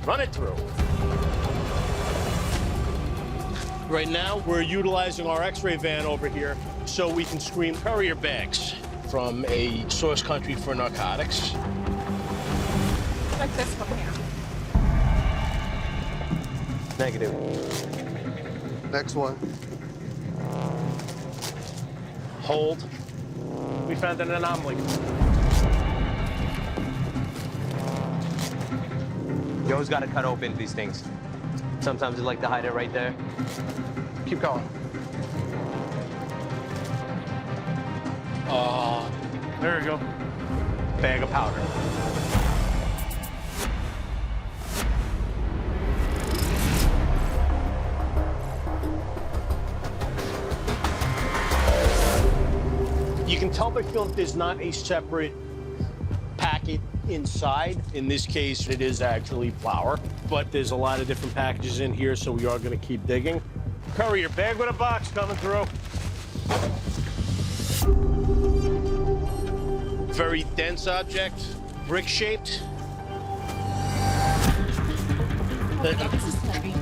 Run it through. Right now, we're utilizing our X-ray van over here so we can screen courier bags from a source country for narcotics. Like this one here. Negative. Next one. Hold. We found an anomaly. You always got to cut open these things. Sometimes you like to hide it right there. Keep going. There we go. Bag of powder. You can tell by feel that there's not a separate packet inside. In this case, it is actually flour, but there's a lot of different packages in here, so we are going to keep digging. Courier bag with a box coming through. Very dense object, brick-shaped. This is heavy.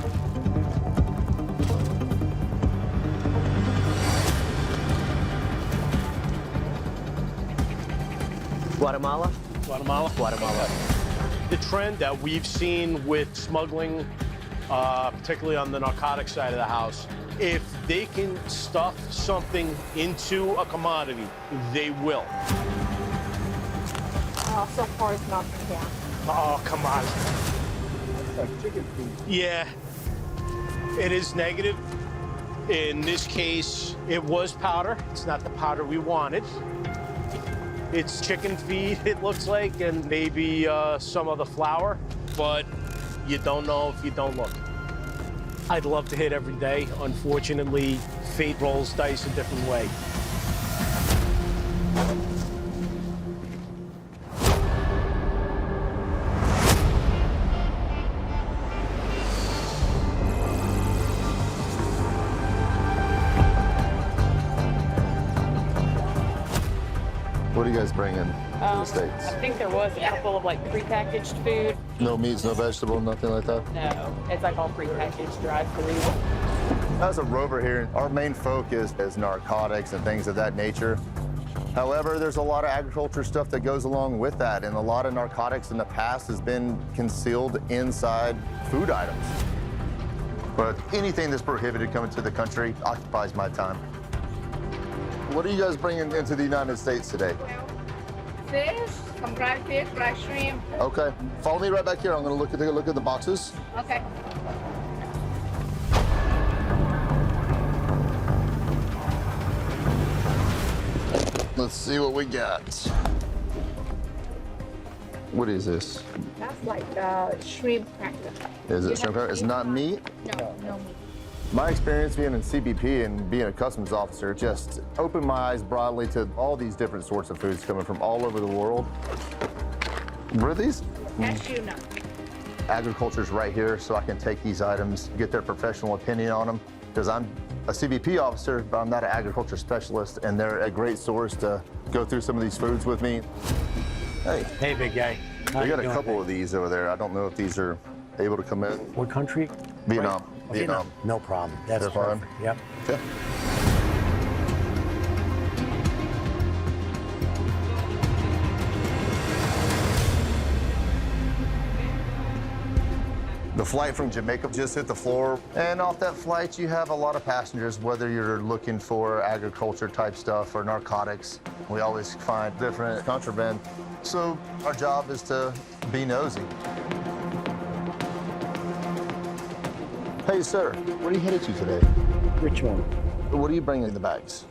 Guatemala? Guatemala? Guatemala. The trend that we've seen with smuggling, particularly on the narcotic side of the house, if they can stuff something into a commodity, they will. So far it's not down. Oh, come on. That's like chicken feet. Yeah, it is negative. In this case, it was powder. It's not the powder we wanted. It's chicken feed, it looks like, and maybe some of the flour, but you don't know if you don't look. I'd love to hit every day. Unfortunately, fate rolls dice a different way. What are you guys bringing to the States? I think there was a couple of like prepackaged food. No meats, no vegetable, nothing like that? No, it's like all prepackaged drive-through. As a rover here, our main focus is narcotics and things of that nature. However, there's a lot of agriculture stuff that goes along with that, and a lot of narcotics in the past has been concealed inside food items. But anything that's prohibited coming to the country occupies my time. What are you guys bringing into the United States today? Fish, some fried fish, fried shrimp. Okay, follow me right back here. I'm gonna take a look at the boxes. Okay. Let's see what we got. What is this? That's like shrimp cracker. Is You it shrimp? have to It's eat not one. meat? No, no meat. My experience being in CBP and being a customs officer just opened my eyes broadly to all these different sorts of foods coming from all over the world. What are these? Cashew nut. Agriculture's right here, so I can take these items, get their professional opinion on them, because I'm a CBP officer, but I'm not an agriculture specialist, and they're a great source to go through some of these foods with me. Hey, Hey, big guy. we got a couple of these over there. I don't know if these are able to come in. What country? Vietnam. Vietnam. No problem. That's They're fine? perfect. Yep. Okay. The flight from Jamaica just hit the floor, and off that flight you have a lot of passengers, whether you're looking for agriculture type stuff or narcotics. We always find different contraband. So our job is to be nosy. Hey sir, where are you headed to today? Which one? What are you bringing in the bags?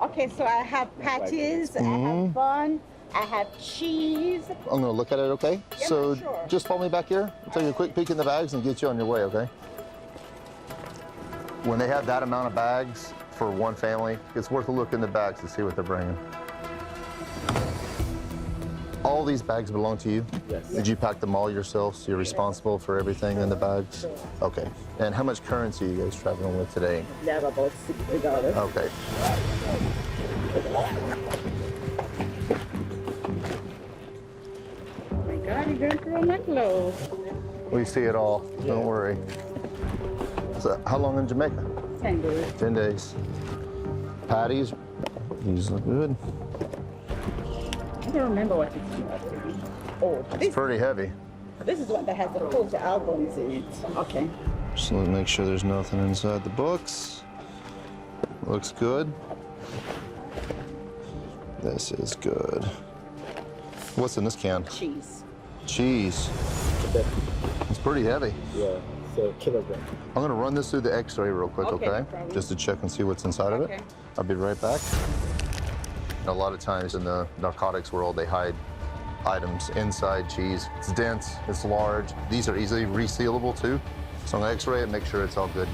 Okay, so I have patties, I have bun, I have cheese. I'm gonna look at it, okay? Yeah, So sure. just follow me back here. I'll take a quick peek in the bags and get you on your way, okay? When they have that amount of bags for one family, it's worth a look in the bags to see what they're bringing. All these bags belong to you? Yes. Did you pack them all yourself, so you're responsible for everything in the bags? Okay. And how much currency are you guys traveling with today? That about $60. Okay. Oh my God, you're going through my clothes. We see it all. Don't worry. So, how long in Jamaica? 10 days. 10 days. Patties. These look good. I don't remember what this is. Oh, It's pretty heavy. this is what that has the poster albums in it. Okay. Just let me make sure there's nothing inside the books. Looks good. This is good. What's in this can? Cheese. Cheese. It's pretty heavy. Yeah, so kilogram. I'm gonna run this through the X-ray real quick, Okay, okay? no problem. Just to check and see what's inside of Okay. it. I'll be right back. A lot of times in the narcotics world, they hide items inside cheese. It's dense, it's large. These are easily resealable too. So I'm gonna X-ray it, make sure it's all good.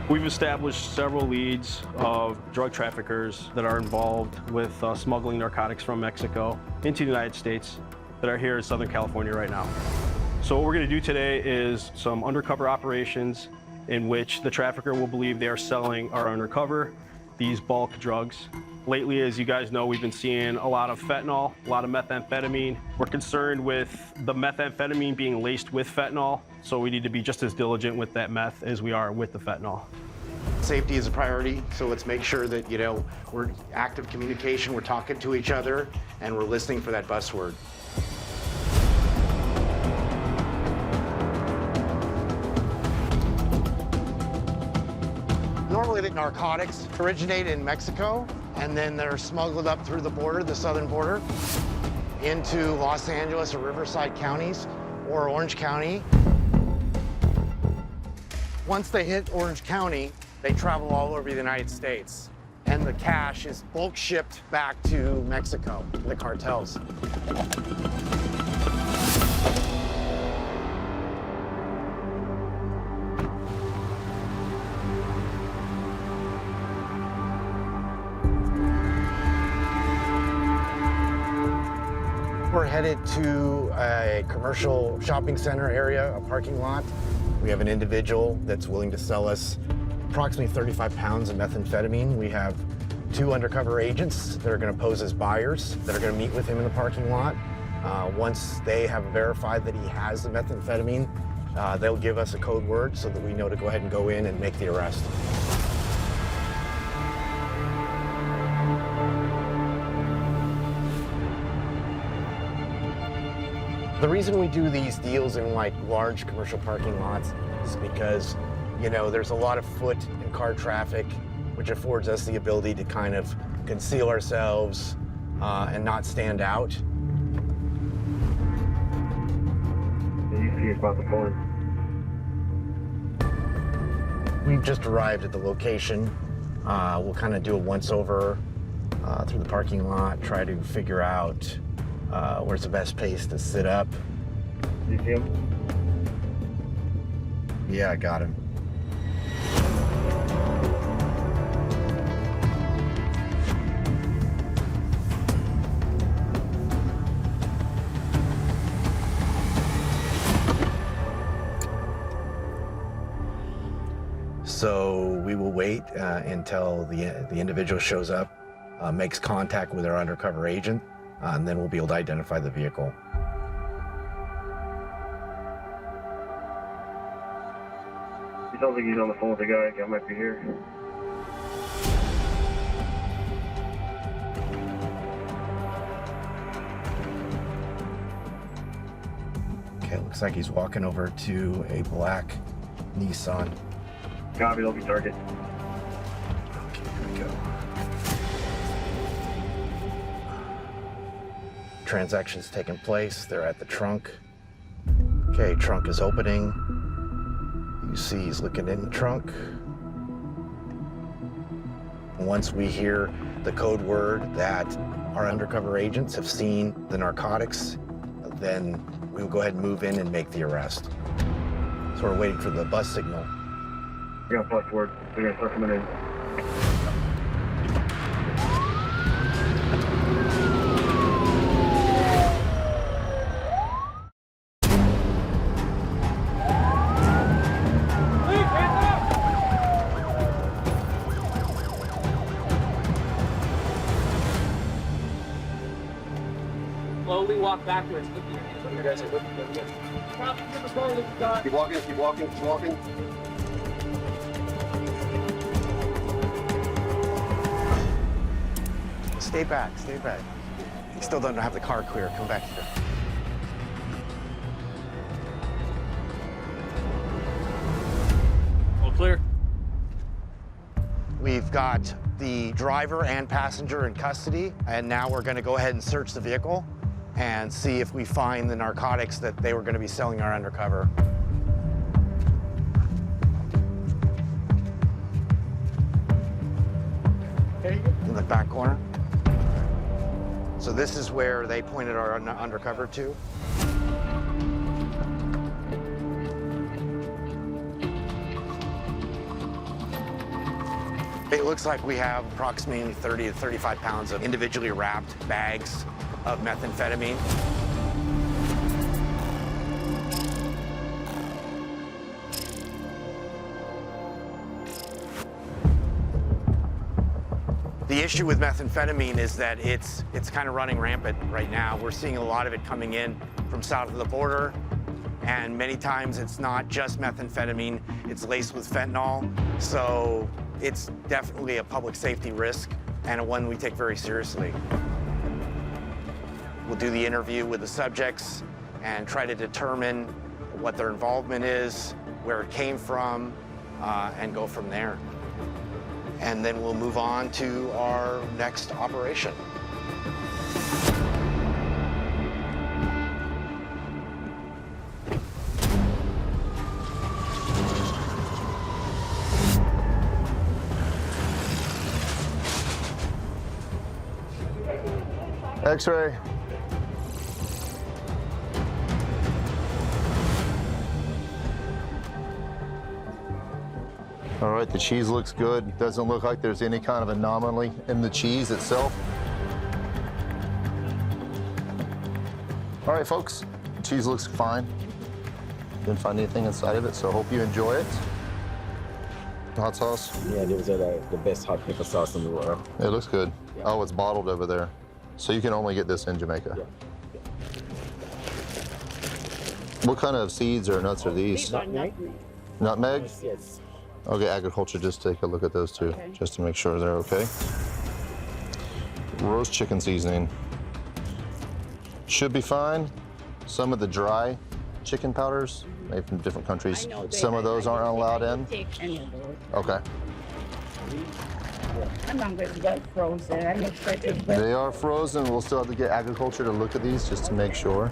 We've established several leads of drug traffickers that are involved with smuggling narcotics from Mexico into the United States that are here in Southern California right now. So what we're going to do today is some undercover operations in which the trafficker will believe they are selling or undercover these bulk drugs. Lately, as you guys know, we've been seeing a lot of fentanyl, a lot of methamphetamine. We're concerned with the methamphetamine being laced with fentanyl, so we need to be just as diligent with that meth as we are with the fentanyl. Safety is a priority, so let's make sure that, we're active communication, we're talking to each other, and we're listening for that buzzword. Normally, the narcotics originate in Mexico, and then they're smuggled up through the border, the southern border, into Los Angeles or Riverside counties or Orange County. Once they hit Orange County, they travel all over the United States, and the cash is bulk shipped back to Mexico, the cartels. We're headed to a commercial shopping center area, a parking lot. We have an individual that's willing to sell us approximately 35 pounds of methamphetamine. We have 2 undercover agents that are going to pose as buyers that are going to meet with him in the parking lot. Once they have verified that he has the methamphetamine, they'll give us a code word so that we know to go ahead and go in and make the arrest. The reason we do these deals in large commercial parking lots is because, there's a lot of foot and car traffic, which affords us the ability to kind of conceal ourselves and not stand out. You see about the phone. We've just arrived at the location. We'll kind of do a once-over through the parking lot, try to figure out where's the best place to sit up. You see him? Yeah, I got him. So we will wait until the individual shows up, makes contact with our undercover agent, and then we'll be able to identify the vehicle. He sounds like he's on the phone with the guy. I might be here. Okay, looks like he's walking over to a black Nissan. Copy, they'll be target. Okay, here we go. Transaction's taking place. They're at the trunk. Okay, trunk is opening. You see he's looking in the trunk. Once we hear the code word that our undercover agents have seen the narcotics, then we will go ahead and move in and make the arrest. So we're waiting for the bus signal. We got flash word. They're gonna start coming in. slowly walk backwards. You guys are with me. Keep walking, keep walking, keep walking. Stay back, stay back. You still don't have the car clear. Come back here. All clear? We've got the driver and passenger in custody, and now we're going to go ahead and search the vehicle and see if we find the narcotics that they were going to be selling our undercover. In the back corner. So this is where they pointed our undercover to. It looks like we have approximately 30 to 35 pounds of individually wrapped bags of methamphetamine. The issue with methamphetamine is that it's kind of running rampant right now. We're seeing a lot of it coming in from south of the border, and many times it's not just methamphetamine, it's laced with fentanyl. So it's definitely a public safety risk and one we take very seriously. We'll do the interview with the subjects and try to determine what their involvement is, where it came from, and go from there. And then we'll move on to our next operation. X-ray. All right, the cheese looks good. Doesn't look like there's any kind of anomaly in the cheese itself. All right, folks, the cheese looks fine. Didn't find anything inside of it, so I hope you enjoy it. Hot sauce? Yeah, those are the best hot pepper sauce in the world. It looks good. Yeah. Oh, it's bottled over there. So you can only get this in Jamaica. Yeah. What kind of seeds or nuts are these? Nutmeg? Nutmeg? Yes. Okay, agriculture, just take a look at those two, just to make sure they're okay. Roast chicken seasoning. Should be fine. Some of the dry chicken powders, made from different countries, some of those aren't allowed in. Take any of those. Okay. I'm not going to get frozen. I'm expecting They are frozen. We'll still have to get agriculture to look at these just to make sure.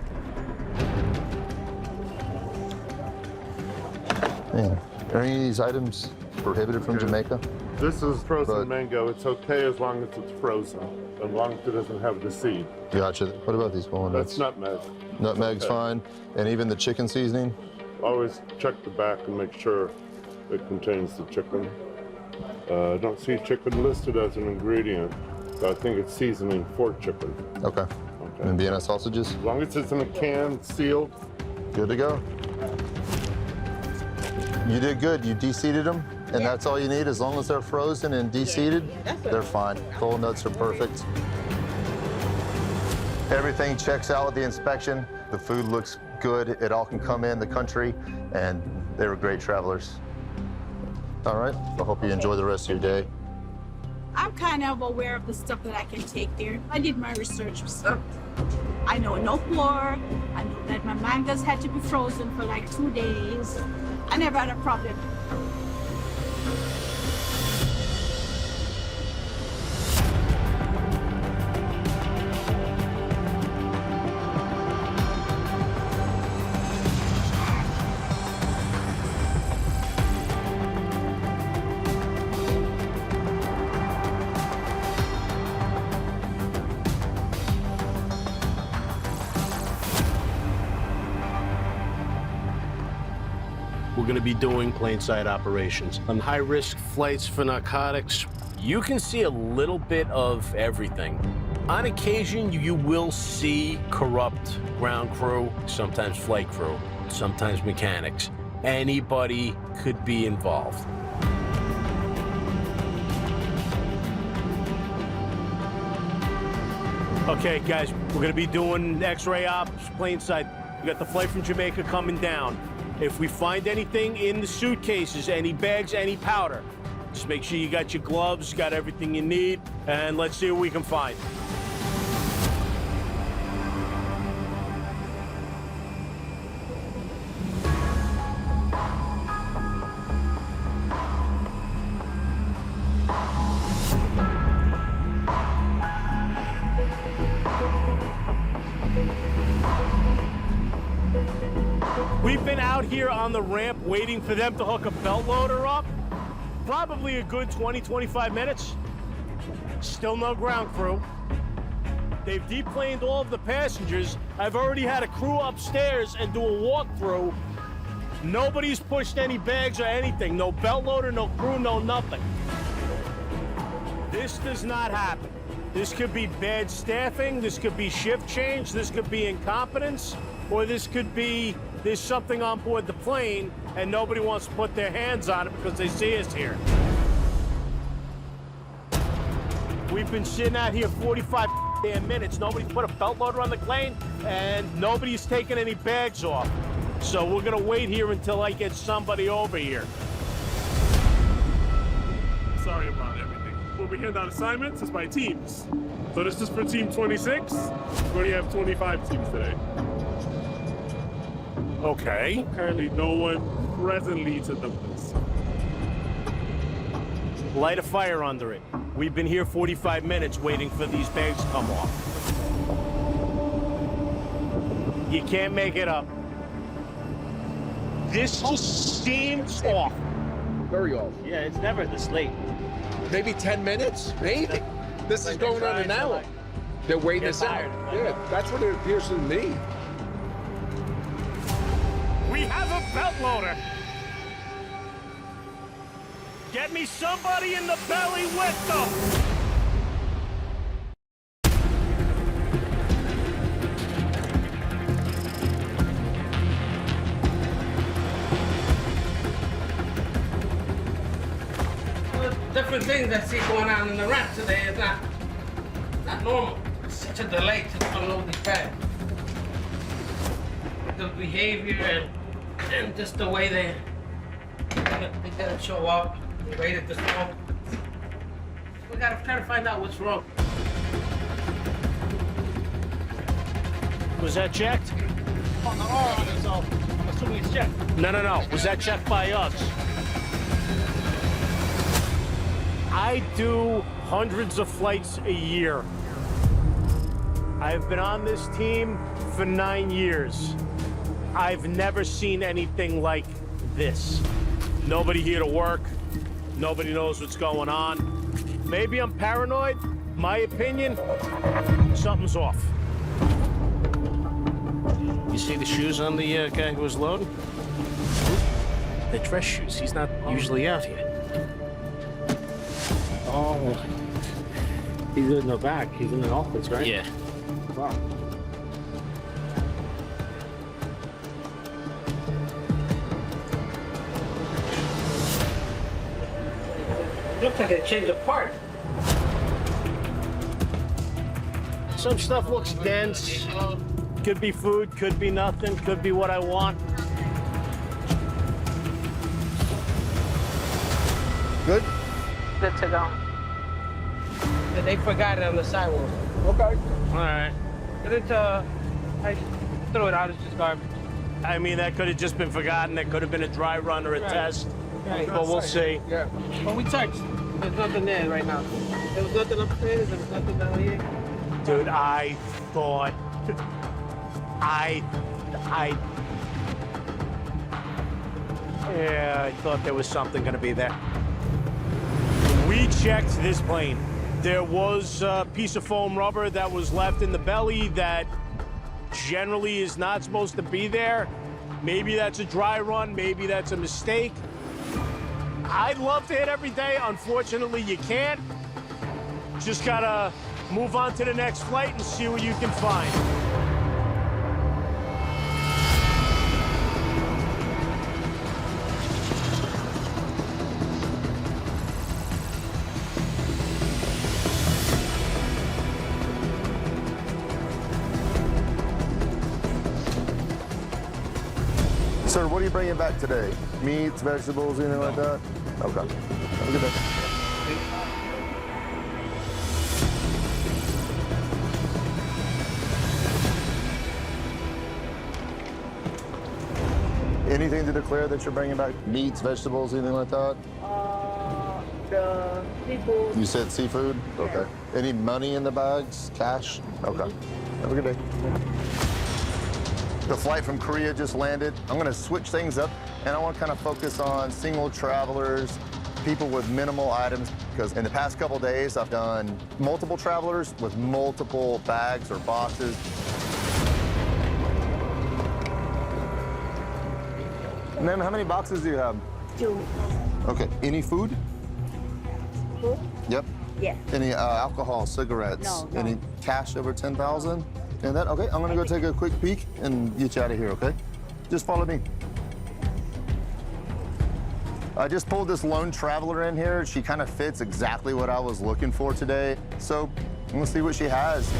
Man, are any of these items prohibited from Jamaica? This is frozen But- mango. It's okay as long as it's frozen, as long as it doesn't have the seed. Gotcha. What about these walnuts? That's nutmeg. Nutmeg's Okay. fine. And even the chicken seasoning? Always check the back and make sure it contains the chicken. I don't see chicken listed as an ingredient, but I think it's seasoning for chicken. Okay. Okay. And Vienna sausages? As long as it's in a can, sealed. Good to go. You did good. You de-seeded them, and that's all you need. As long as they're frozen and de-seeded, they're fine. Cold nuts are perfect. Everything checks out with the inspection. The food looks good. It all can come in the country, and they were great travelers. All right. I hope you enjoy the rest of your day. I'm kind of aware of the stuff that I can take there. I did my research, so I know no pork. I know that my mangoes had to be frozen for like 2 days. I never had a problem. We're going to be doing plain sight operations. On high-risk flights for narcotics, you can see a little bit of everything. On occasion, you will see corrupt ground crew, sometimes flight crew, sometimes mechanics. Anybody could be involved. Okay, guys, we're gonna be doing X-ray ops, plane side. We got the flight from Jamaica coming down. If we find anything in the suitcases, any bags, any powder, just make sure you got your gloves, got everything you need, and let's see what we can find. We've been out here on the ramp waiting for them to hook a belt loader up. Probably a good 20, 25 minutes. Still no ground crew. They've deplaned all of the passengers. I've already had a crew upstairs and do a walkthrough. Nobody's pushed any bags or anything. No belt loader, no crew, no nothing. This does not happen. This could be bad staffing, this could be shift change, this could be incompetence, or this could be there's something on board the plane and nobody wants to put their hands on it because they see us here. We've been sitting out here 45 damn minutes. Nobody's put a belt loader on the plane and nobody's taken any bags off. So we're gonna wait here until I get somebody over here. Sorry about everything. We'll be handing out assignments is by teams. So this is for team 26. We only have 25 teams today. Okay. Currently, no one presently to the list. Light a fire under it. We've been here 45 minutes waiting for these bags to come off. You can't make it up. This just seems off. Very off. Yeah, it's never this late. Maybe 10 minutes, maybe. This is going on an hour. They're waiting us out. Yeah, that's what it appears to me. We have a belt loader. Get me somebody in the belly with them. Different things I see going on in the ramp today is not normal. It's such a delay to unload these bags. The behavior and just the way they gotta show up, they wait at the store. We gotta try to find out what's wrong. Was that checked? Oh, no, so I'm assuming it's checked. No. Was that checked by us? I do hundreds of flights a year. I've been on this team for 9 years. I've never seen anything like this. Nobody here to work. Nobody knows what's going on. Maybe I'm paranoid. My opinion, something's off. You see the shoes on the guy who was loading? They're dress shoes. He's not usually out here. Oh, he's in the back. He's in the office, right? Yeah. Wow. Looks like they changed the part. Some stuff looks dense. Could be food, could be nothing, could be what I want. Good? Good to go. And they forgot it on the sidewalk. Okay. All right. But it's, I throw it out, it's just garbage. I mean, that could have just been forgotten. That could have been a dry run or a test. Right. But we'll see. Yeah. But we touched. There's nothing there right now. There was nothing upstairs, there was nothing down here. Dude, I thought... Yeah, I thought there was something gonna be there. We checked this plane. There was a piece of foam rubber that was left in the belly that generally is not supposed to be there. Maybe that's a dry run, maybe that's a mistake. I'd love to hit every day. Unfortunately, you can't. Just gotta move on to the next flight and see what you can find. Sir, what are you bringing back today? Meats, vegetables, anything like that? Okay. Have a good day. Anything to declare that you're bringing back? Meats, vegetables, anything like that? The seafood. You said seafood? Okay. Any money in the bags? Cash? Okay. Have a good day. The flight from Korea just landed. I'm gonna switch things up, and I want to kind of focus on single travelers, people with minimal items, because in the past couple days, I've done multiple travelers with multiple bags or boxes. Ma'am, how many boxes do you have? 2. Okay. Any food? Food? Yep. Yeah. Any alcohol, cigarettes? No. Any cash over 10,000? And that, okay, I'm gonna go take a quick peek and get you out of here, okay? Just follow me. I just pulled this lone traveler in here. She kind of fits exactly what I was looking for today. So I'm gonna see what she has.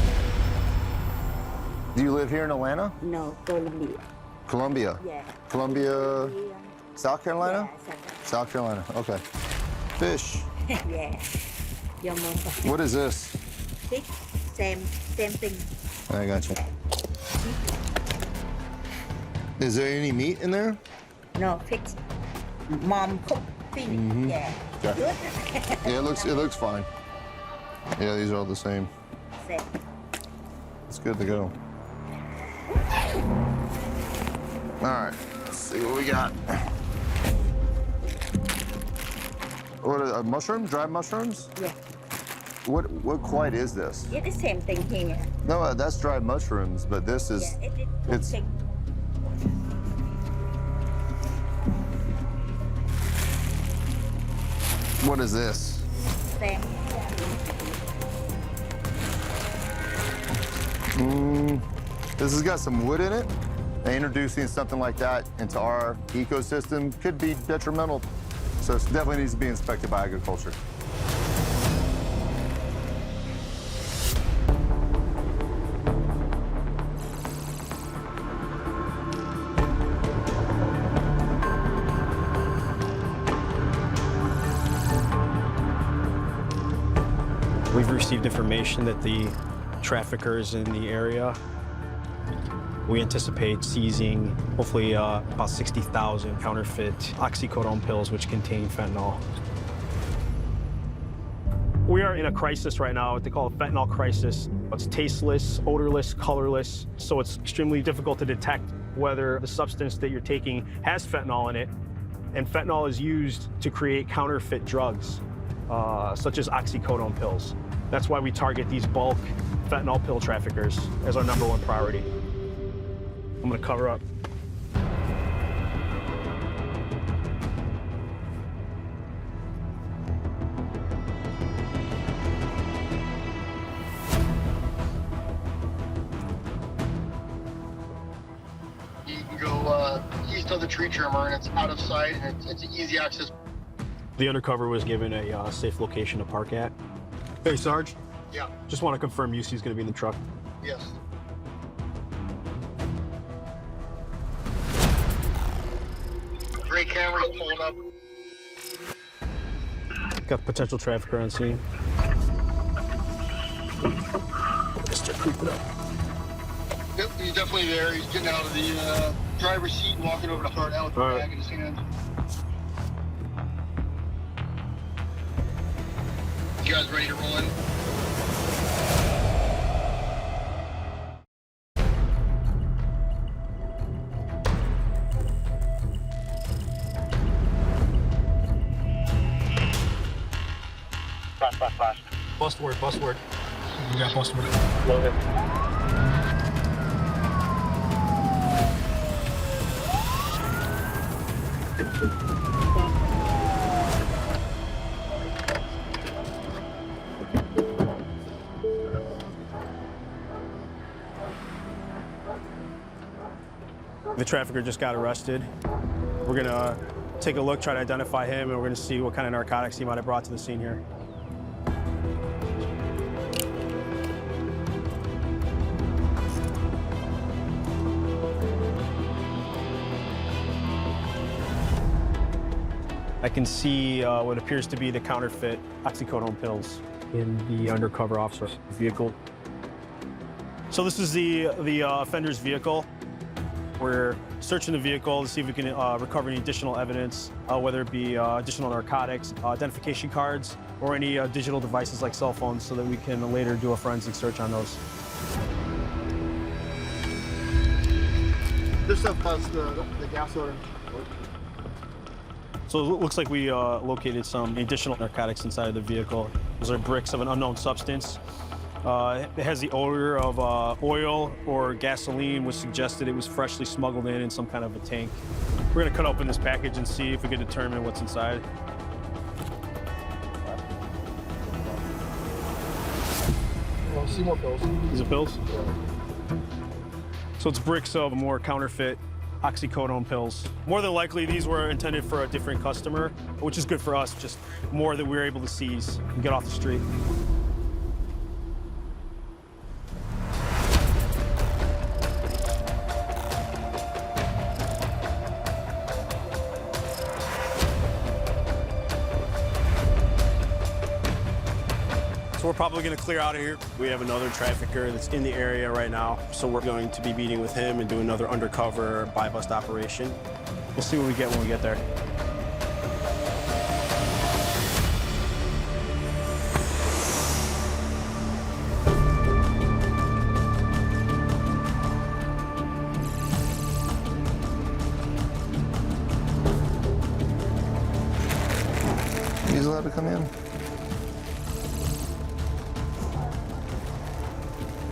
Do you live here in Atlanta? No, Colombia. Columbia? Yeah. Columbia, South Carolina? Yeah, South Carolina, okay. Fish. yeah. Your mom. What is this? Fish, same thing. I got you. Is there any meat in there? No, fish. Mom cooked fish. Yeah. Okay. Good. Yeah, it looks fine. Yeah, these are all the same. Same. It's good to go. All right, let's see what we got. What are mushrooms? Dried mushrooms? Yeah. What quite is this? It's the same thing here. No, that's dried mushrooms, but this is Yeah, it's thing. what is this? Same. This has got some wood in it. And introducing something like that into our ecosystem could be detrimental. So it definitely needs to be inspected by agriculture. We've received information that the traffickers in the area, we anticipate seizing hopefully about 60,000 counterfeit oxycodone pills which contain fentanyl. We are in a crisis right now, what they call a fentanyl crisis. It's tasteless, odorless, colorless, so it's extremely difficult to detect whether the substance that you're taking has fentanyl in it. And fentanyl is used to create counterfeit drugs, such as oxycodone pills. That's why we target these bulk fentanyl pill traffickers as our #1 priority. I'm gonna cover up. You can go east of the tree trimmer, and it's out of sight, and it's easy access. The undercover was given a safe location to park at. Hey, Sarge. Yeah. Just want to confirm UC's gonna be in the truck. Yes. Great cameras pulling up. Got potential trafficker on scene. Just start creeping up. Yep, he's definitely there. He's getting out of the driver's seat and walking over to Hart out with the bag in his hand. You guys ready to roll in? Flash. Bust word. We got bust word. Loaded. The trafficker just got arrested. We're gonna take a look, try to identify him, and we're gonna see what kind of narcotics he might have brought to the scene here. I can see what appears to be the counterfeit oxycodone pills in the undercover officer's vehicle. So this is the offender's vehicle. We're searching the vehicle to see if we can recover any additional evidence, whether it be additional narcotics, identification cards, or any digital devices like cell phones, so that we can later do a forensic search on those. This stuff has the gas odor. So it looks like we located some additional narcotics inside the vehicle. Those are bricks of an unknown substance. It has the odor of oil or gasoline, which suggested it was freshly smuggled in some kind of a tank. We're gonna cut open this package and see if we can determine what's inside. Well, see more pills. These are pills? So it's bricks of more counterfeit oxycodone pills. More than likely, these were intended for a different customer, which is good for us, just more that we were able to seize and get off the street. So we're probably going to clear out of here. We have another trafficker that's in the area right now, so we're going to be meeting with him and do another undercover buy-bust operation. We'll see what we get when we get there. He's allowed to come in.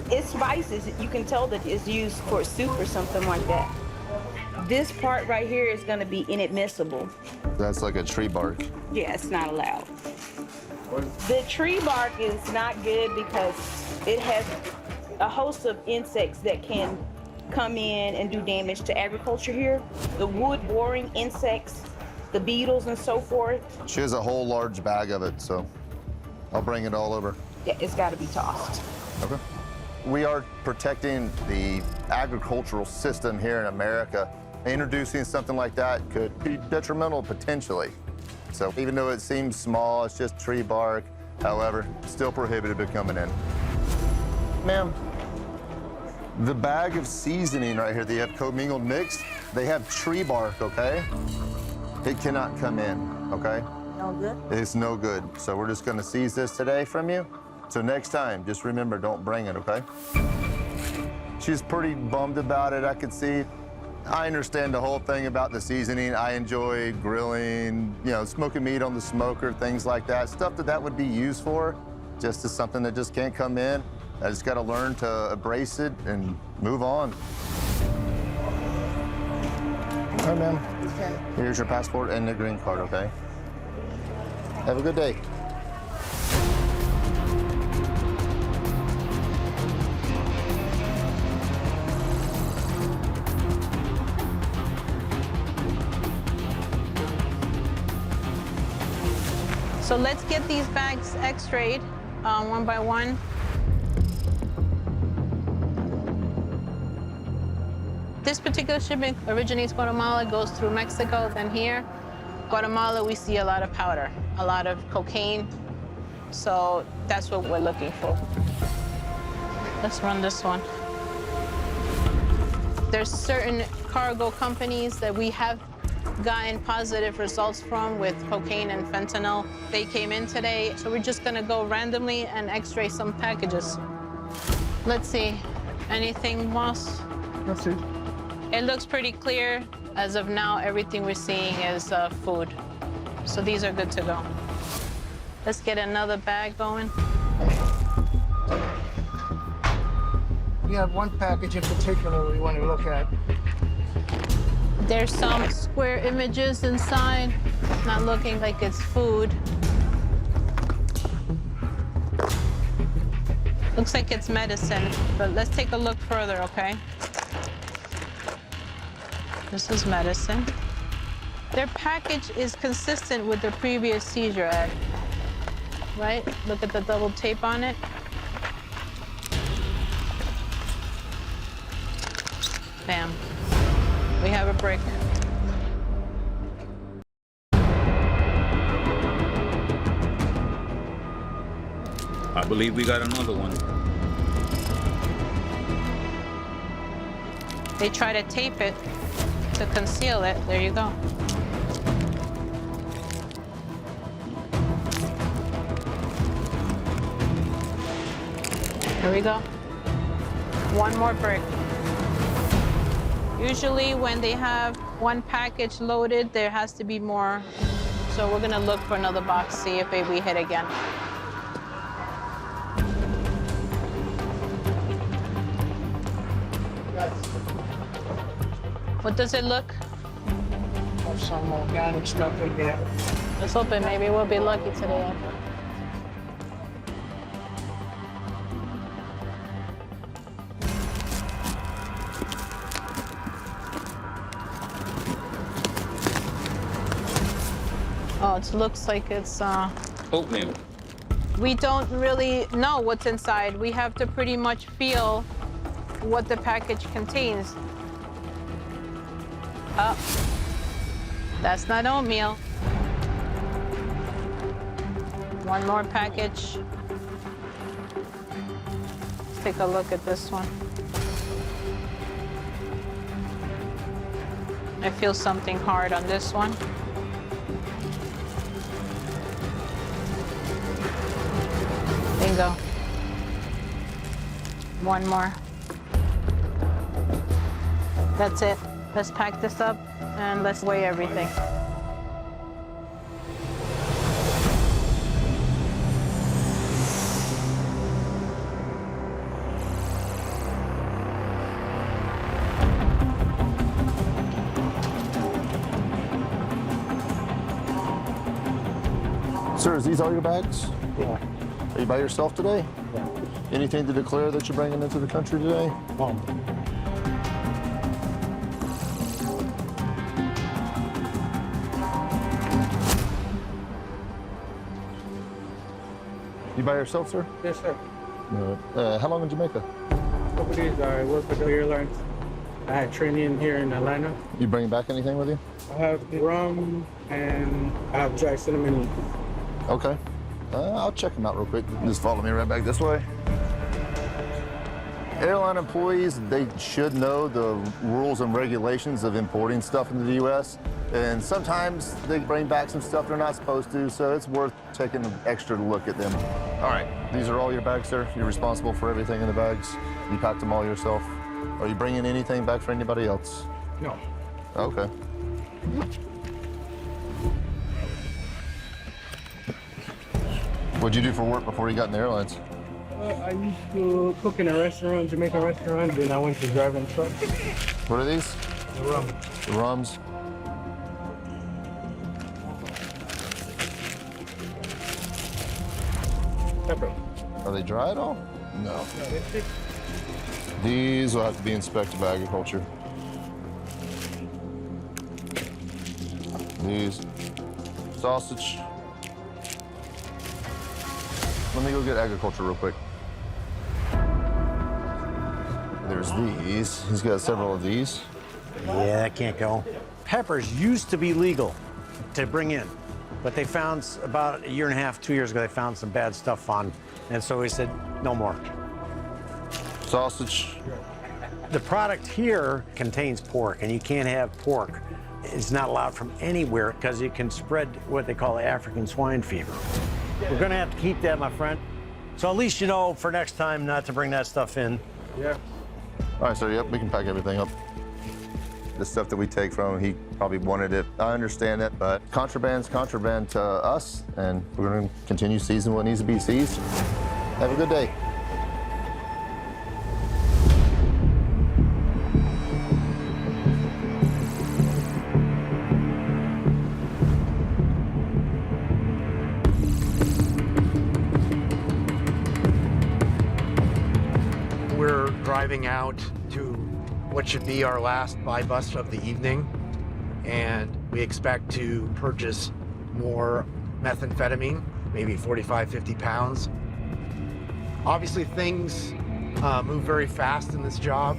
It's spices. You can tell that it's used for soup or something like that. This part right here is going to be inadmissible. That's like a tree bark. Yeah, it's not allowed. The tree bark is not good because it has a host of insects that can come in and do damage to agriculture here. The wood-boring insects, the beetles and so forth. She has a whole large bag of it, so I'll bring it all over. Yeah, it's got to be tossed. Okay. We are protecting the agricultural system here in America. Introducing something like that could be detrimental potentially. So even though it seems small, it's just tree bark, however, still prohibited from coming in. Ma'am, the bag of seasoning right here, they have commingled mix, they have tree bark, okay? It cannot come in, okay? No good? It's no good. So we're just gonna seize this today from you. So next time, just remember, don't bring it, okay? She's pretty bummed about it, I could see. I understand the whole thing about the seasoning. I enjoy grilling, you know, smoking meat on the smoker, things like that. Stuff that would be used for, just as something that just can't come in. I just gotta learn to embrace it and move on. All right, ma'am. Okay. Here's your passport and the green card, okay? Have a good day. So let's get these bags x-rayed one by one. This particular shipment originates Guatemala, goes through Mexico, then here. Guatemala, we see a lot of powder, a lot of cocaine. So that's what we're looking for. Let's run this one. There's certain cargo companies that we have gotten positive results from with cocaine and fentanyl. They came in today, so we're just gonna go randomly and x-ray some packages. Let's see, anything, Moss? Let's see. It looks pretty clear. As of now, everything we're seeing is food. So these are good to go. Let's get another bag going. We have one package in particular we want to look at. There's some square images inside. Not looking like it's food. Looks like it's medicine, but let's take a look further, okay? This is medicine. Their package is consistent with their previous seizure ad, right? Look at the double tape on it. Bam. We have a brick. I believe we got another one. They try to tape it to conceal it. There you go. There we go. One more brick. Usually when they have one package loaded, there has to be more. So we're gonna look for another box, see if we hit again. What does it look? Some organic stuff in there. Let's hope it maybe we'll be lucky today. Oh, it looks like it's Oatmeal. we don't really know what's inside. We have to pretty much feel what the package contains. Oh, that's not oatmeal. One more package. Let's take a look at this one. I feel something hard on this one. Bingo. One more. That's it. Let's pack this up and let's weigh everything. Sir, is these all your bags? Yeah. Are you by yourself today? Yeah. Anything to declare that you're bringing into the country today? Mom. You by yourself, sir? Yes, sir. How long in Jamaica? Couple days, I work with the airlines. I had training here in Atlanta. You bringing back anything with you? I have rum and I have dry cinnamon. Okay. I'll check them out real quick. Just follow me right back this way. Airline employees, they should know the rules and regulations of importing stuff into the U.S. And sometimes they bring back some stuff they're not supposed to, so it's worth taking an extra look at them. All right, these are all your bags, sir. You're responsible for everything in the bags. You packed them all yourself. Are you bringing anything back for anybody else? No. Okay. What'd you do for work before you got in the airlines? I used to cook in a restaurant, Jamaican restaurant, then I went to driving truck. What are these? The rum. The rums. Pepper. Are they dry at all? No. These will have to be inspected by agriculture. These. Sausage. Let me go get agriculture real quick. There's these. He's got several of these. Yeah, that can't go. Peppers used to be legal to bring in, but they found about a year and a half, 2 years ago, they found some bad stuff on, and so we said, no more. Sausage. The product here contains pork, and you can't have pork. It's not allowed from anywhere because it can spread what they call African swine fever. We're gonna have to keep that, my friend. So at least you know for next time not to bring that stuff in. Yeah. All right, sir, yep, we can pack everything up. The stuff that we take from him, he probably wanted it. I understand it, but contraband's contraband to us, and we're gonna continue seizing what needs to be seized. Have a good day. We're driving out to what should be our last buy bus of the evening, and we expect to purchase more methamphetamine, maybe 45, 50 pounds. Obviously, things move very fast in this job.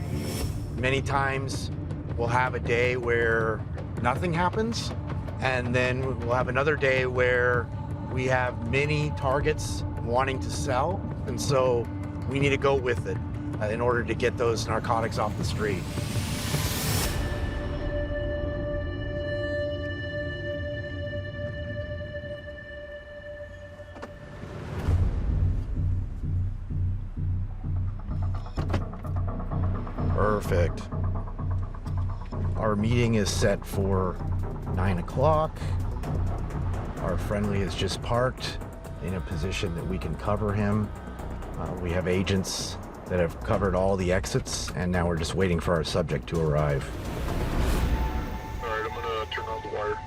Many times we'll have a day where nothing happens, and then we'll have another day where we have many targets wanting to sell. And so we need to go with it in order to get those narcotics off the street. Perfect. Our meeting is set for 9 o'clock. Our friendly is just parked in a position that we can cover him. We have agents that have covered all the exits, and now we're just waiting for our subject to arrive. All right, I'm gonna turn on the wire.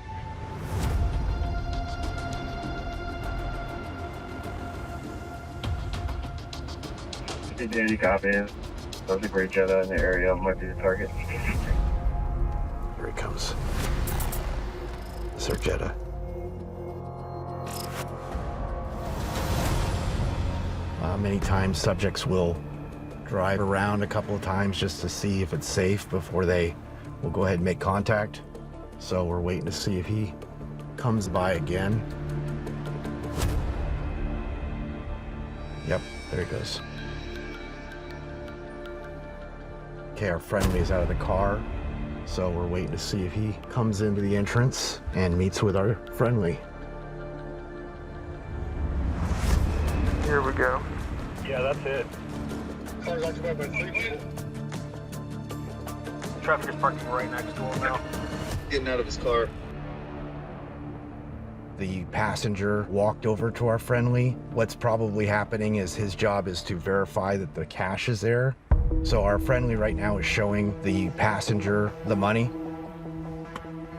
Hey, Danny, copy. That was a great Jetta in the area. Might be the target. Here he comes. Sir Jetta. Many times subjects will drive around a couple of times just to see if it's safe before they will go ahead and make contact. So we're waiting to see if he comes by again. Yep, there he goes. Okay, our friendly is out of the car. So we're waiting to see if he comes into the entrance and meets with our friendly. Here we go. Yeah, that's it. Car's occupied by 3 people. Traffic is parking right next to him now. Getting out of his car. The passenger walked over to our friendly. What's probably happening is his job is to verify that the cash is there. So our friendly right now is showing the passenger the money.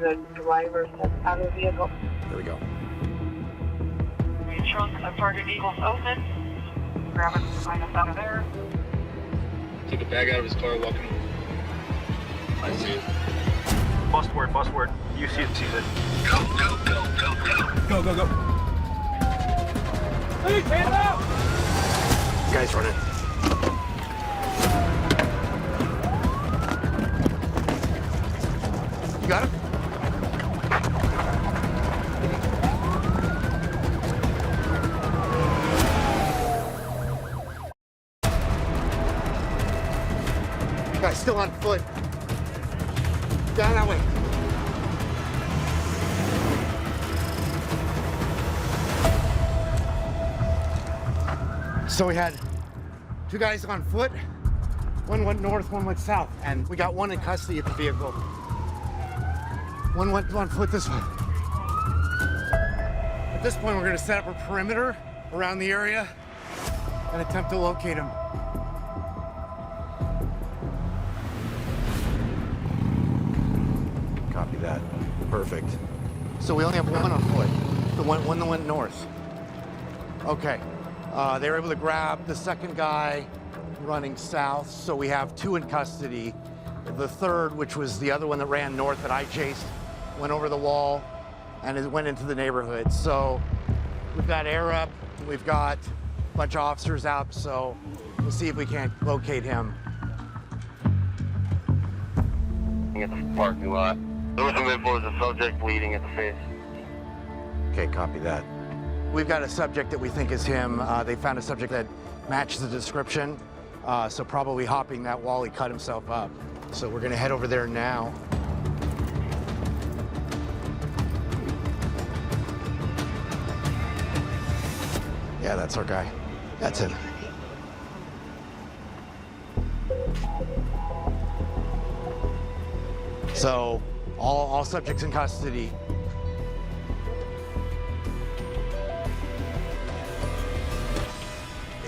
The driver steps out of the vehicle. There we go. The trunk of Target Eagle's open. Grab it behind us out of there. Took a bag out of his car, walking. I see it. Bust word, bust word. You see it, sees it. Go, go, go, go, go. Go, go, go. Please, stand up! Guys running. You got him? Guy's still on foot. Down that way. So we had 2 guys on foot. One went north, one went south. And we got one in custody at the vehicle. One went on foot this way. At this point, we're gonna set up a perimeter around the area and attempt to locate him. Copy that. Perfect. So we only have one on foot. The one that went north. Okay. They were able to grab the second guy running south, so we have 2 in custody. The third, which was the other one that ran north that I chased, went over the wall and it went into the neighborhood. So we've got air up, we've got a bunch of officers out, so we'll see if we can't locate him. At the parking lot. There was some info as a subject bleeding at the face. Okay, copy that. We've got a subject that we think is him. They found a subject that matches the description, so probably hopping that wall, he cut himself up. So we're gonna head over there now. Yeah, that's our guy. That's him. So, all subjects in custody.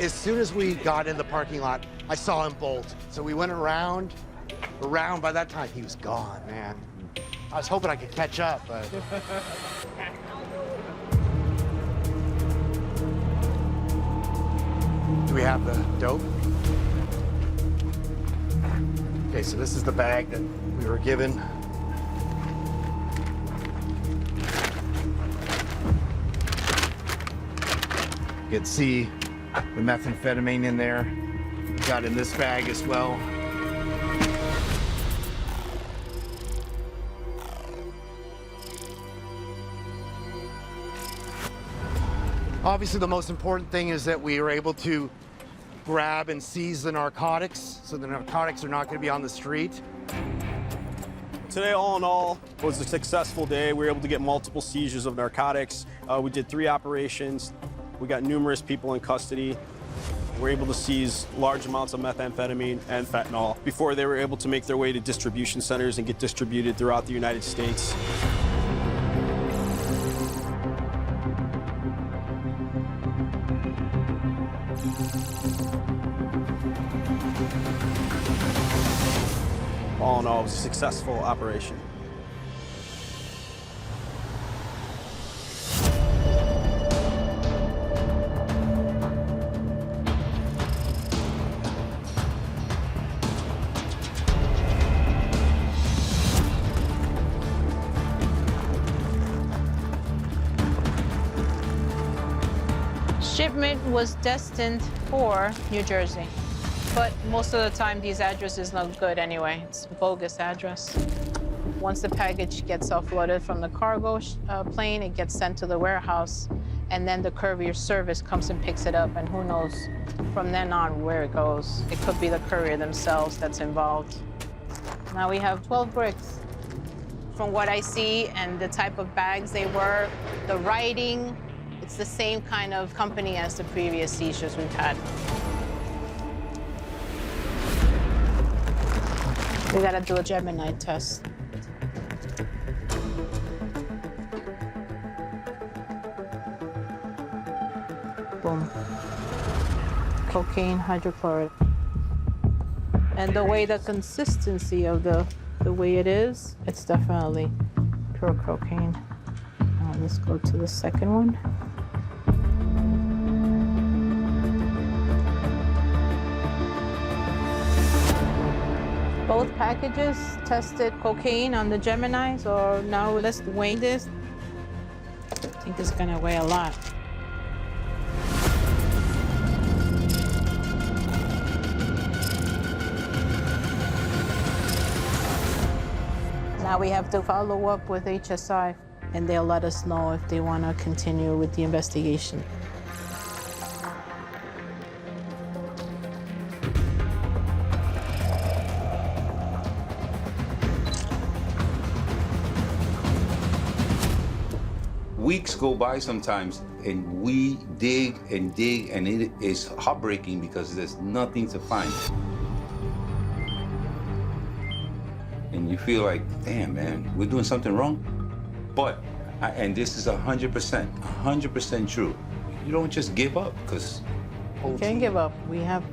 As soon as we got in the parking lot, I saw him bolt. So we went around. By that time, he was gone, man. I was hoping I could catch up, but... Do we have the dope? Okay, so this is the bag that we were given. You can see the methamphetamine in there. Got in this bag as well. Obviously, the most important thing is that we were able to grab and seize the narcotics, so the narcotics are not going to be on the street. Today, all in all, was a successful day. We were able to get multiple seizures of narcotics. We did 3 operations. We got numerous people in custody. We were able to seize large amounts of methamphetamine and fentanyl before they were able to make their way to distribution centers and get distributed throughout the United States. All in all, it was a successful operation. Shipment was destined for New Jersey. But most of the time, these addresses not good anyway. It's a bogus address. Once the package gets offloaded from the cargo plane, it gets sent to the warehouse, and then the courier service comes and picks it up, and who knows from then on where it goes. It could be the courier themselves that's involved. Now we have 12 bricks. From what I see and the type of bags they were, the writing, it's the same kind of company as the previous seizures we've had. We gotta do a Gemini test. Boom. Cocaine hydrochloride. And the way the consistency of the way it is, it's definitely pure cocaine. Let's go to the second one. Both packages tested cocaine on the Gemini, so now let's weigh this. I think it's gonna weigh a lot. Now we have to follow up with HSI, and they'll let us know if they want to continue with the investigation. Weeks go by sometimes, and we dig, and it is heartbreaking because there's nothing to find. And you feel like, damn, man, we're doing something wrong. But, and this is 100% true. You don't just give up, because We can't give up. We have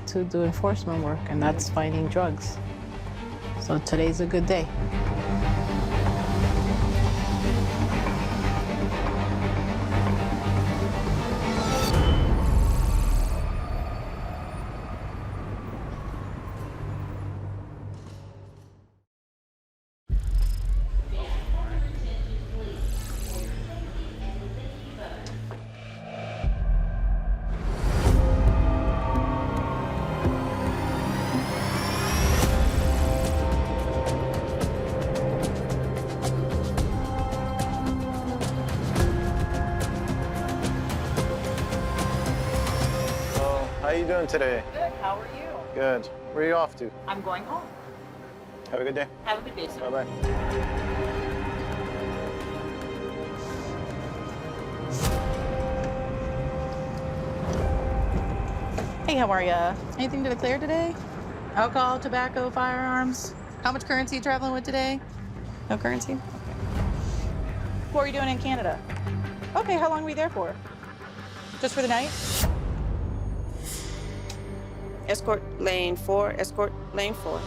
to do enforcement work, and that's finding drugs. So today's a good day. How you doing today? Good. How are you? Good. Where are you off to? I'm going home. Have a good day. Have a good day, sir. Bye-bye. Hey, how are ya? Anything to declare today? Alcohol, tobacco, firearms? How much currency you traveling with today? No currency? Okay. What are you doing in Canada? Okay, how long were you there for? Just for the night? Escort lane 4, escort lane 4. All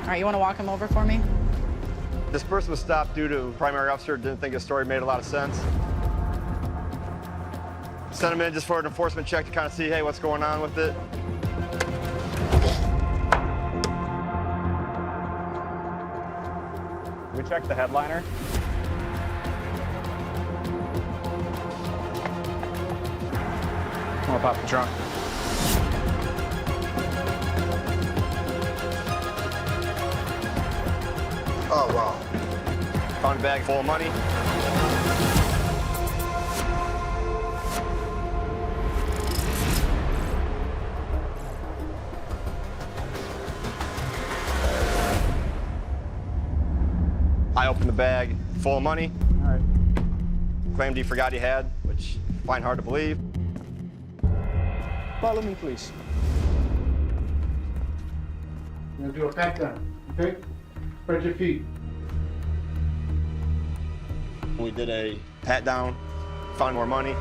right, you want to walk him over for me? This person was stopped due to primary officer didn't think his story made a lot of sense. Sent him in just for an enforcement check to kind of see, hey, what's going on with it. We checked the headliner. I'm gonna pop the trunk. Oh, wow. Found a bag full of money. bag full of money. All right. Claimed he forgot he had, which I find hard to believe. Follow me, please. We're gonna do a pat down, okay? Spread your feet. We did a pat down, found more money.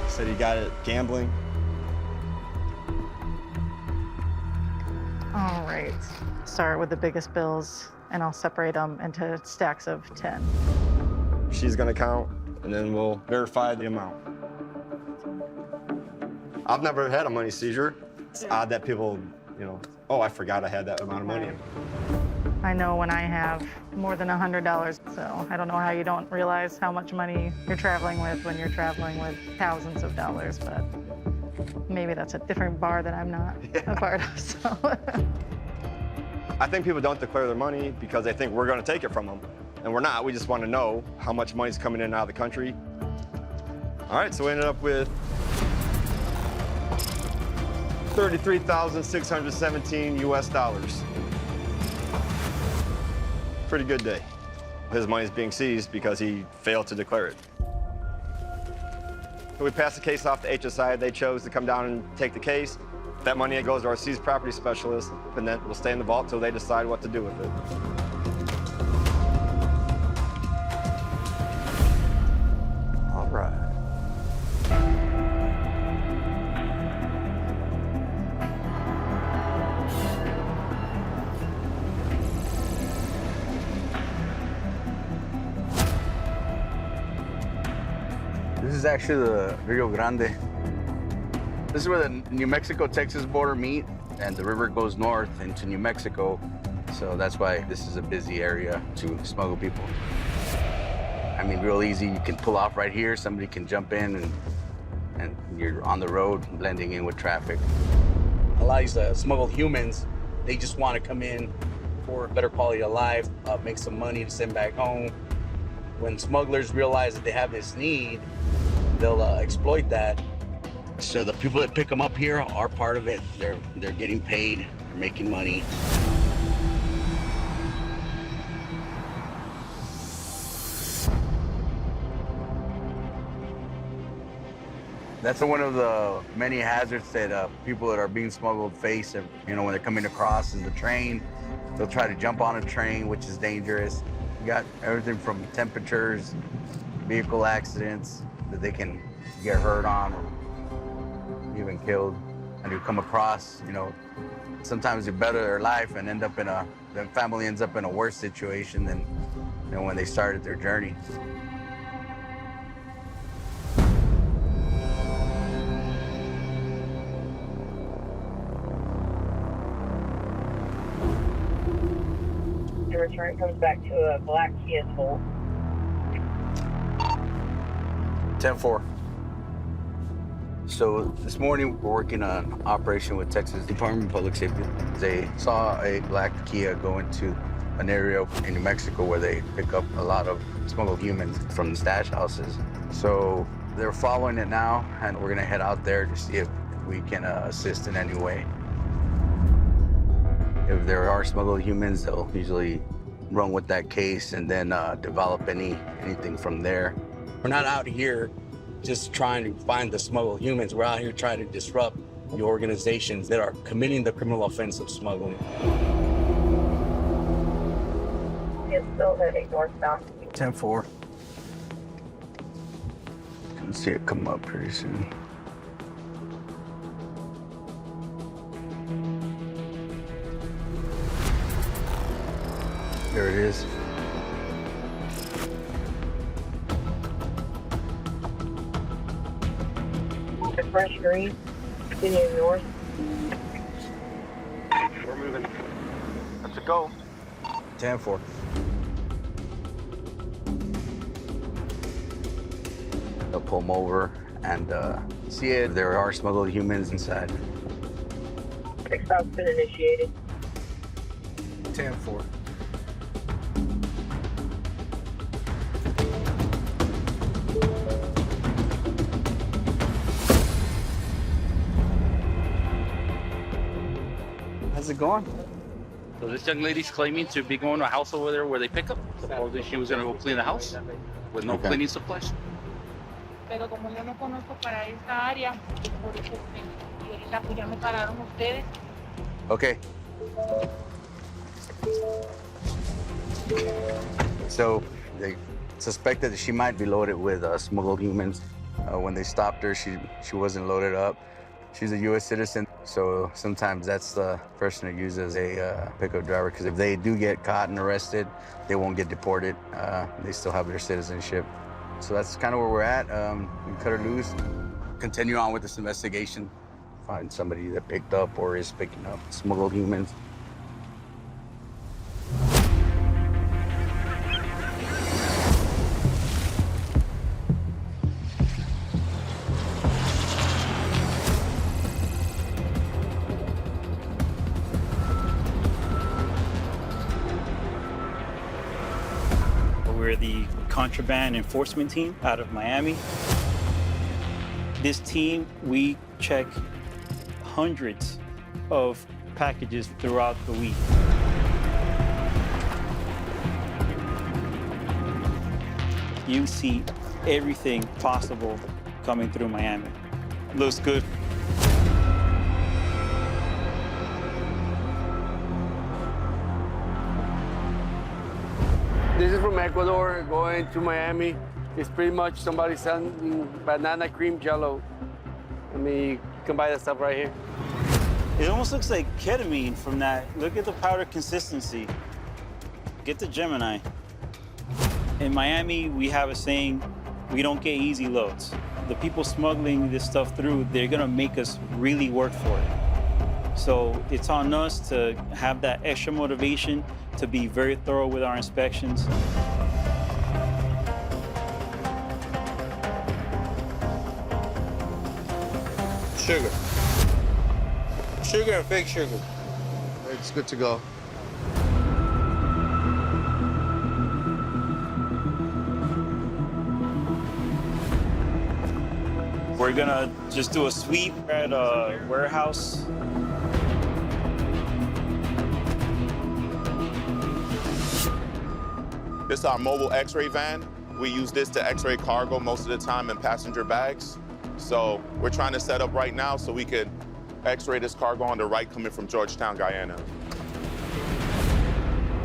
Said he got it gambling. All right. Start with the biggest bills, and I'll separate them into stacks of 10. She's gonna count, and then we'll verify the amount. I've never had a money seizure. It's odd that people, oh, I forgot I had that amount of money. I know when I have more than $100, so I don't know how you don't realize how much money you're traveling with when you're traveling with thousands of dollars, but maybe that's a different bar that I'm not a part of, so. I think people don't declare their money because they think we're gonna take it from them. And we're not, we just wanna know how much money's coming in and out of the country. All right, so we ended up with $33,617 US dollars. Pretty good day. His money's being seized because he failed to declare it. So we passed the case off to HSI. They chose to come down and take the case. That money goes to our seized property specialist, and then will stay in the vault until they decide what to do with it. All right. This is actually the Rio Grande. This is where the New Mexico-Texas border meet, and the river goes north into New Mexico. So that's why this is a busy area to smuggle people. I mean, real easy. You can pull off right here. Somebody can jump in, and you're on the road, blending in with traffic. A lot of these smuggled humans, they just want to come in for a better quality of life, make some money to send back home. When smugglers realize that they have this need, they'll exploit that. So the people that pick them up here are part of it. They're getting paid, they're making money. That's one of the many hazards that people that are being smuggled face. When they're coming across in the train, they'll try to jump on a train, which is dangerous. You got everything from temperatures, vehicle accidents that they can get hurt on or even killed. And you come across, sometimes you better their life and their family ends up in a worse situation than when they started their journey. The return comes back to a black Kia Soul. 10-4. So this morning we're working on an operation with Texas Department of Public Safety. They saw a black Kia go into an area in New Mexico where they pick up a lot of smuggled humans from the stash houses. So they're following it now, and we're gonna head out there to see if we can assist in any way. If there are smuggled humans, they'll usually run with that case and then develop anything from there. We're not out here just trying to find the smuggled humans. We're out here trying to disrupt the organizations that are committing the criminal offense of smuggling. It's still heading northbound. 10-4. Can see it come up pretty soon. There it is. The fresh green, continuing north. We're moving. Let's go. 10-4. They'll pull them over and see if there are smuggled humans inside. Stop's been initiated. 10-4. How's it going? So this young lady's claiming to be going to a house over there where they pick up. Supposedly she was going to go clean the house with no Okay. cleaning supplies. Pero como yo no conozco para esta área, por eso y ahorita pues ya me pararon ustedes. Okay. So they suspected that she might be loaded with smuggled humans. When they stopped her, she wasn't loaded up. She's a U.S. citizen, so sometimes that's the person who uses a pickup driver, because if they do get caught and arrested, they won't get deported. They still have their citizenship. So that's kind of where we're at. We cut her loose. Continue on with this investigation. Find somebody that picked up or is picking up smuggled humans. We're the contraband enforcement team out of Miami. This team, we check hundreds of packages throughout the week. You see everything possible coming through Miami. Looks good. This is from Ecuador, going to Miami. It's pretty much somebody selling banana cream jello. I mean, you can buy that stuff right here. It almost looks like ketamine from that. Look at the powder consistency. Get the Gemini. In Miami, we have a saying, we don't get easy loads. The people smuggling this stuff through, they're gonna make us really work for it. So it's on us to have that extra motivation to be very thorough with our inspections. Sugar. Sugar and fake sugar. It's good to go. We're gonna just do a sweep at a warehouse. This is our mobile x-ray van. We use this to x-ray cargo most of the time in passenger bags. So we're trying to set up right now so we could x-ray this cargo on the right coming from Georgetown, Guyana.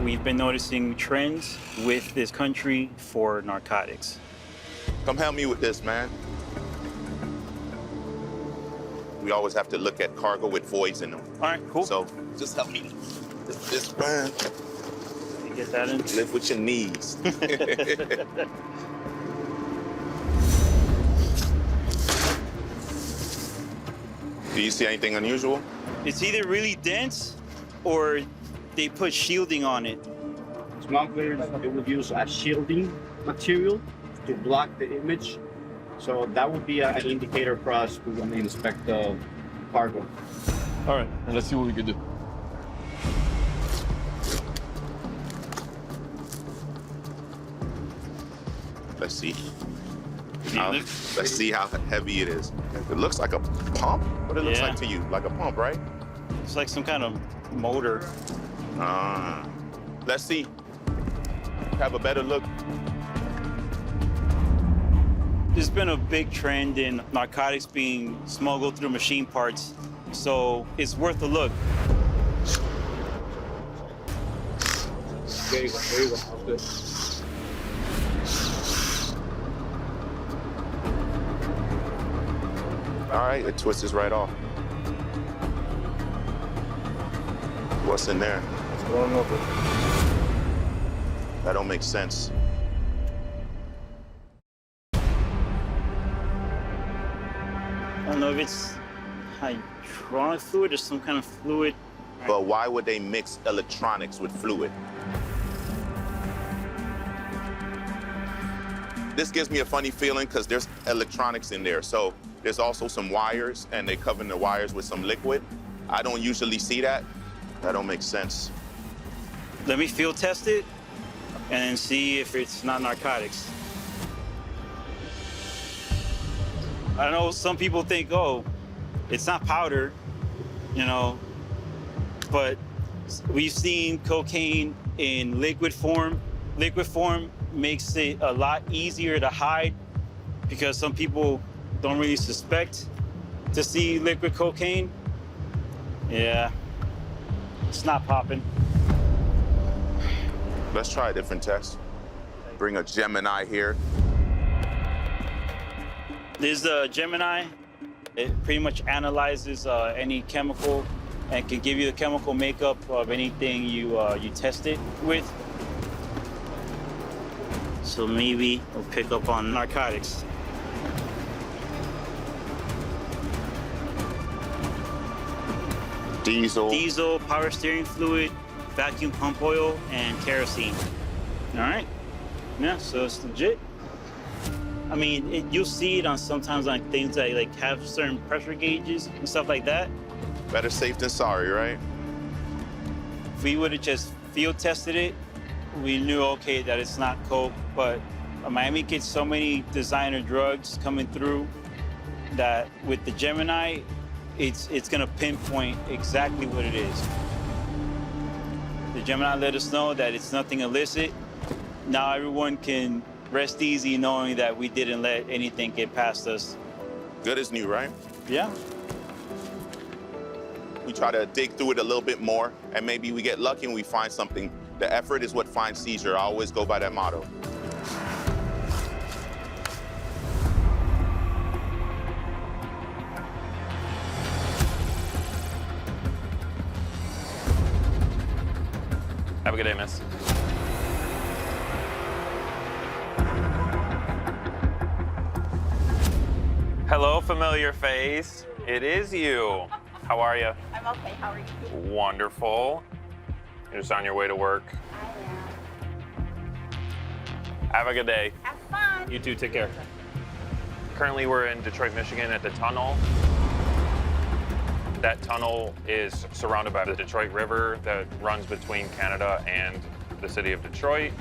We've been noticing trends with this country for narcotics. Come help me with this, man. We always have to look at cargo with voids in them. All right, cool. So just help me. This man. Get that in. Live with your knees. Do you see anything unusual? It's either really dense or they put shielding on it. Smugglers, they would use a shielding material to block the image. So that would be an indicator for us when we inspect the cargo. All right, let's see what we can do. Let's see. Let's see how heavy it is. It looks like a pump. What it looks like to you? Like a pump, right? It's like some kind of motor. Let's see. Have a better look. There's been a big trend in narcotics being smuggled through machine parts, so it's worth a look. There you go, there you go. That's good. All right, it twists right off. What's in there? What's going over? That don't make sense. I don't know if it's hydraulic fluid or some kind of fluid. But why would they mix electronics with fluid? This gives me a funny feeling because there's electronics in there. So there's also some wires, and they cover the wires with some liquid. I don't usually see that. That don't make sense. Let me field test it and see if it's not narcotics. I know some people think, oh, it's not powder, you know, but We've seen cocaine in liquid form. Liquid form makes it a lot easier to hide because some people don't really suspect to see liquid cocaine. Yeah, it's not popping. Let's try a different test. Bring a Gemini here. This is the Gemini. It pretty much analyzes any chemical and can give you the chemical makeup of anything you test it with. So maybe we'll pick up on narcotics. Diesel, power steering fluid, vacuum pump oil, and kerosene. All right. Yeah, so it's legit. I mean, you'll see it on sometimes on things that like have certain pressure gauges and stuff like that. Better safe than sorry, right? If we would have just field tested it, we knew, okay, that it's not coke, but Miami gets so many designer drugs coming through that with the Gemini, it's gonna pinpoint exactly what it is. The Gemini let us know that it's nothing illicit. Now everyone can rest easy knowing that we didn't let anything get past us. Good as new, right? Yeah. We try to dig through it a little bit more, and maybe we get lucky and we find something. The effort is what finds seizure. I always go by that motto. Have a good day, miss. Hello, familiar face. It is you. How are you? I'm okay. How are you? Wonderful. You're just on your way to work. Have a good day. Have fun. You too. Take care. Currently, we're in Detroit, Michigan at the tunnel. That tunnel is surrounded by the Detroit River that runs between Canada and the city of Detroit.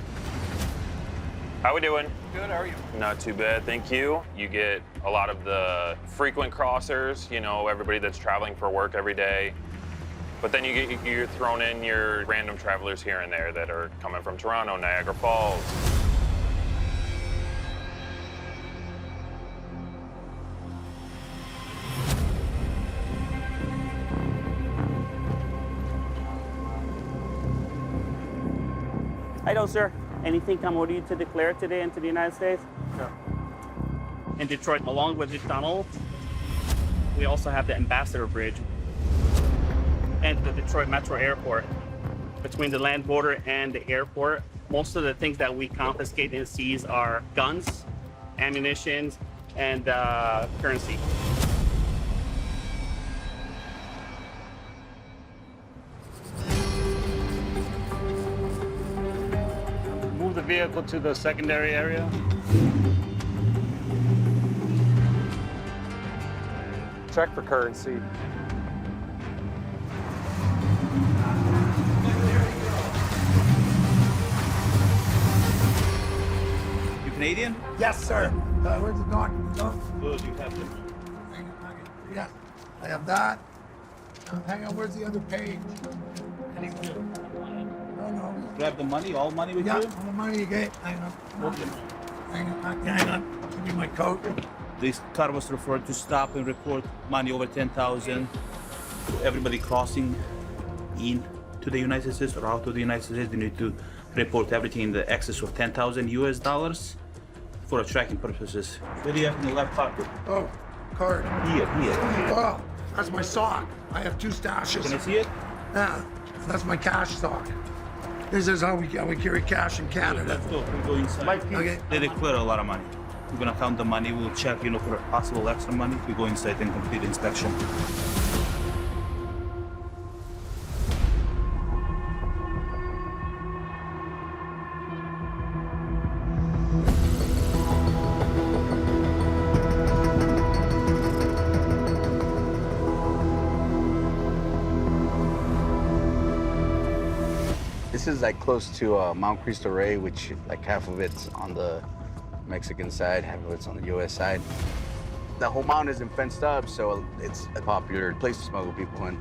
How we doing? Good. How are you? Not too bad, thank you. You get a lot of the frequent crossers, you know, everybody that's traveling for work every day. But then you're thrown in your random travelers here and there that are coming from Toronto, Niagara Falls. Hello, sir. Anything commodity to declare today into the United States? No. In Detroit, along with the tunnel, we also have the Ambassador Bridge and the Detroit Metro Airport. Between the land border and the airport, most of the things that we confiscate and seize are guns, ammunition, and currency. Move the vehicle to the secondary area. Check for currency. You Canadian? Yes, sir. Where's the document? Good, you have them. Yeah, I have that. Hang on, where's the other page? No. Grab the money, all money with Yeah, you? all the money you get. Hang on. Okay. Hang on. Give me my coat. This car was referred to stop and report money over 10,000. Everybody crossing in to the United States or out of the United States, they need to report everything in the excess of 10,000 US dollars for tracking purposes. What do you have in the left pocket? Oh, card. Here. Oh, that's my sock. I have 2 stashes. Can I see it? Yeah, that's my cash sock. This is how we carry cash in Canada. Let's go. We go inside. Okay. They declare a lot of money. We're gonna count the money. We'll check, for possible extra money. We go inside and complete the inspection. This is like close to Mount Cristo Rey, which like half of it's on the Mexican side, half of it's on the U.S. side. The whole mountain isn't fenced up, so it's a popular place to smuggle people in.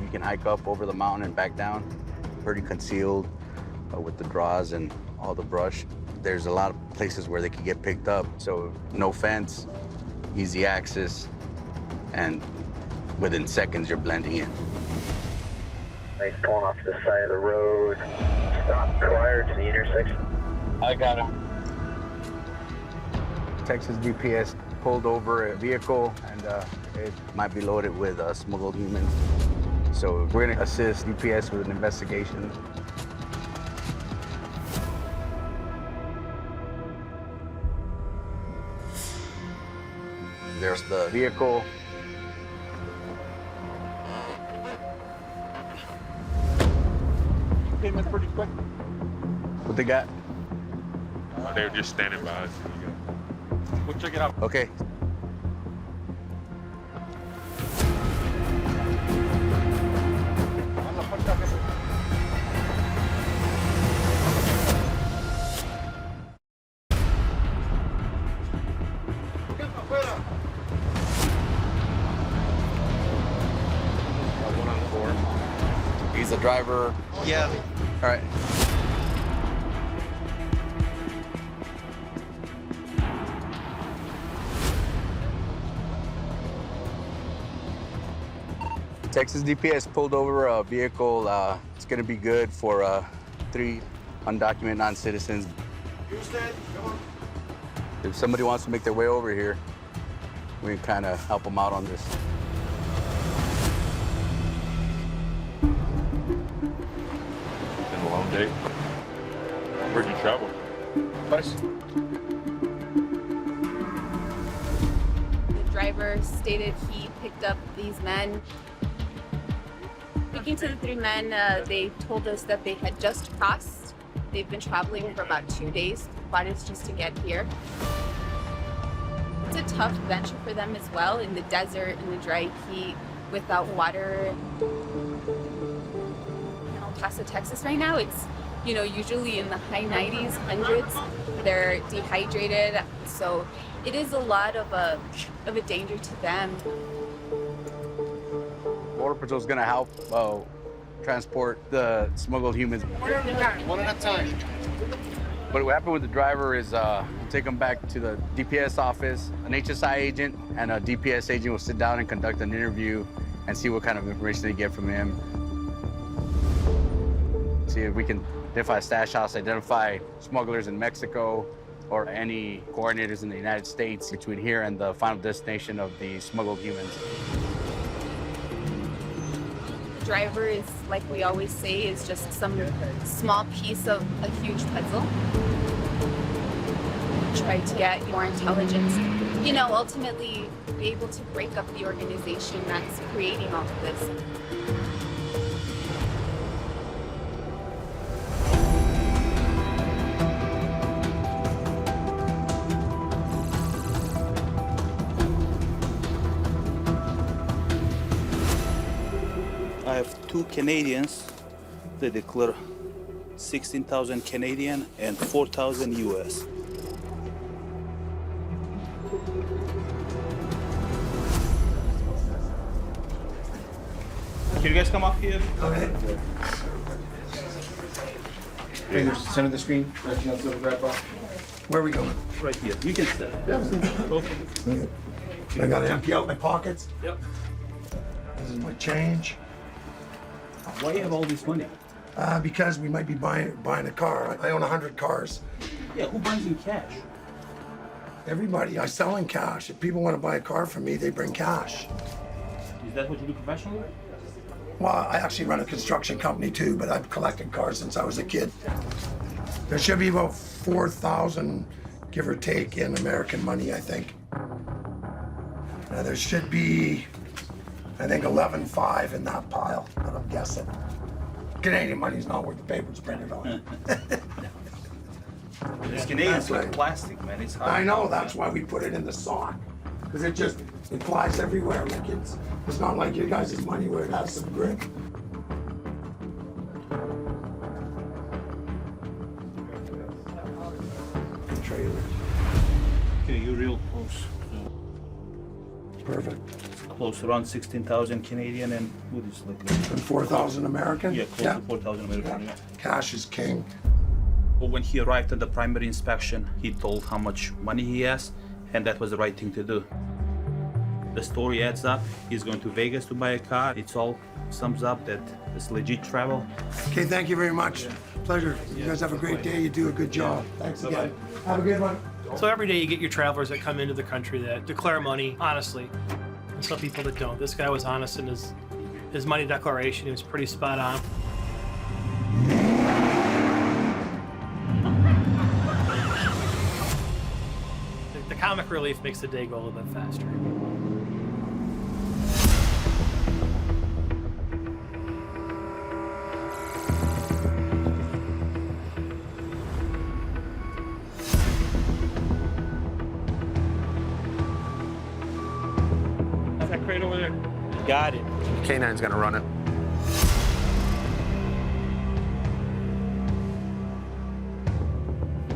You can hike up over the mountain and back down. pretty concealed with the draws and all the brush. There's a lot of places where they could get picked up, so no fence, easy access, and within seconds you're blending in. Nice pulling off to the side of the road. Stop prior to the intersection. I got him. Texas DPS pulled over a vehicle, and it might be loaded with smuggled humans. So we're gonna assist DPS with an investigation. There's the vehicle. Came in pretty quick. What they got? They were just standing by us. We'll check it out. Okay. He's the driver. Yeah. All right. Texas DPS pulled over a vehicle. It's going to be good for 3 undocumented non-citizens. Houston, come on. If somebody wants to make their way over here, we can kind of help them out on this. Been a long day. Where'd you travel? Bus. The driver stated he picked up these men. Speaking to the 3 men, they told us that they had just crossed. They've been traveling for about 2 days. But it's just to get here. It's a tough venture for them as well, in the desert, in the dry heat, without water. In El Paso, Texas right now, it's, you know, usually in the high 90s, hundreds. They're dehydrated, so it is a lot of a danger to them. Border Patrol is going to help transport the smuggled humans. One at a time. But what happened with the driver is we'll take him back to the DPS office. An HSI agent and a DPS agent will sit down and conduct an interview and see what kind of information they get from him. See if we can identify a stash house, identify smugglers in Mexico, or any coordinators in the United States between here and the final destination of the smuggled humans. Driver is, like we always say, is just some small piece of a huge puzzle. Try to get more intelligence. You know, ultimately be able to break up the organization that's creating all of this. I have 2 Canadians. They declare 16,000 Canadian and 4,000 US. Can you guys come up here? Okay. Fingers center the screen. Where are we going? Right here. You can sit. I gotta empty out my pockets. Yep. This is my change. Why do you have all this money? Because we might be buying a car. I own 100 cars. Yeah, who buys in cash? Everybody. I sell in cash. If people want to buy a car from me, they bring cash. Is that what you do professionally? Well, I actually run a construction company too, but I've collected cars since I was a kid. There should be about 4,000, give or take, in American money, I think. There should be, I think, 11.5 in that pile, but I'm guessing. Canadian money's not worth the paper it's printed on. This Canadian's That's like right. plastic, man. It's hard. I know, that's why we put it in the sock. Because it flies everywhere. Like it's not like your guys' money where it has some grip. Trailer. Okay, you're real close. Perfect. close around 16,000 Canadian and what is like? And 4,000 American? Yeah, close to 4,000 American. Yeah. Cash is king. But when he arrived at the primary inspection, he told how much money he has, and that was the right thing to do. The story adds up. He's going to Vegas to buy a car. It's all sums up that it's legit travel. Okay, thank you very much. Pleasure. You guys have a great day. You do a good job. Thanks again. Have a good one. So every day you get your travelers that come into the country that declare money honestly, and some people that don't. This guy was honest in his money declaration. He was pretty spot on. The comic relief makes the day go a little bit faster. That crate over there. Got it. K9's gonna run it.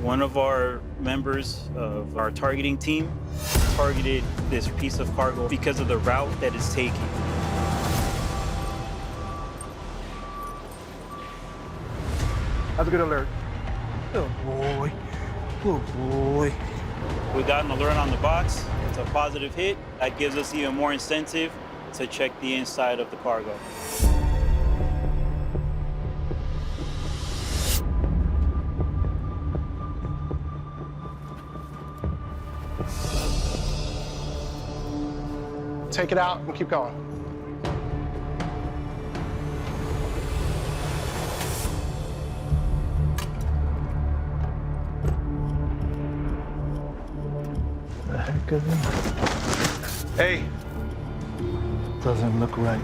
One of our members of our targeting team targeted this piece of cargo because of the route that it's taking. That's a good alert. Oh boy. Oh boy. We got an alert on the box. It's a positive hit. That gives us even more incentive to check the inside of the cargo. Take it out and keep going. The heck is it? Hey. Doesn't look right.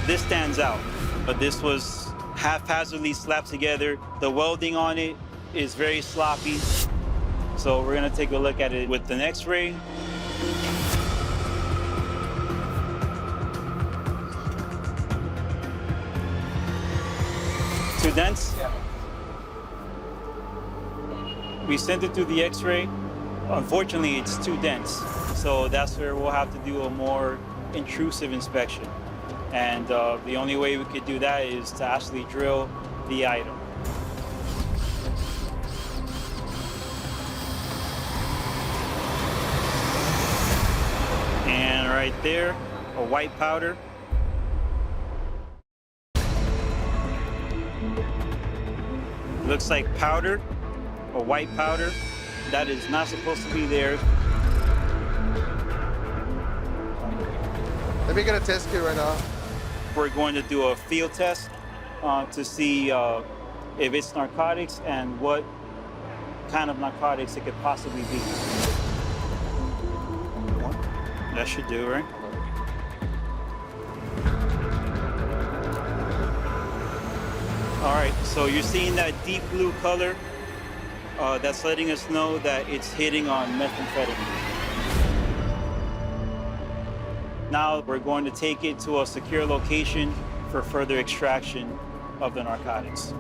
This stands out, but this was haphazardly slapped together. The welding on it is very sloppy. So we're gonna take a look at it with an X-ray. Too dense? Yeah. We sent it through the X-ray. Unfortunately, it's too dense. So that's where we'll have to do a more intrusive inspection. And the only way we could do that is to actually drill the item. And right there, a white powder. Looks like powder, a white powder. That is not supposed to be there. Let me get a test kit right now. We're going to do a field test to see if it's narcotics and what kind of narcotics it could possibly be. That should do, right? All right, so you're seeing that deep blue color. That's letting us know that it's hitting on methamphetamine. Now we're going to take it to a secure location for further extraction of the narcotics.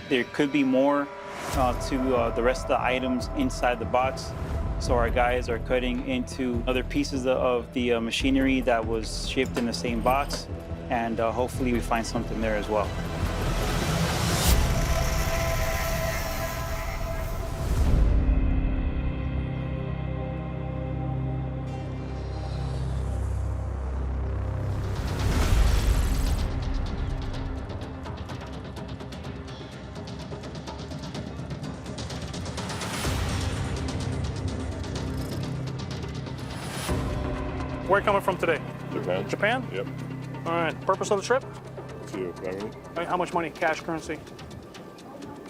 There could be more to the rest of the items inside the box. So our guys are cutting into other pieces of the machinery that was shipped in the same box, and hopefully we find something there as well. Where are you coming from today? Japan. Japan? Yep. All right. Purpose of the trip? See your family. All right, how much money? Cash, currency?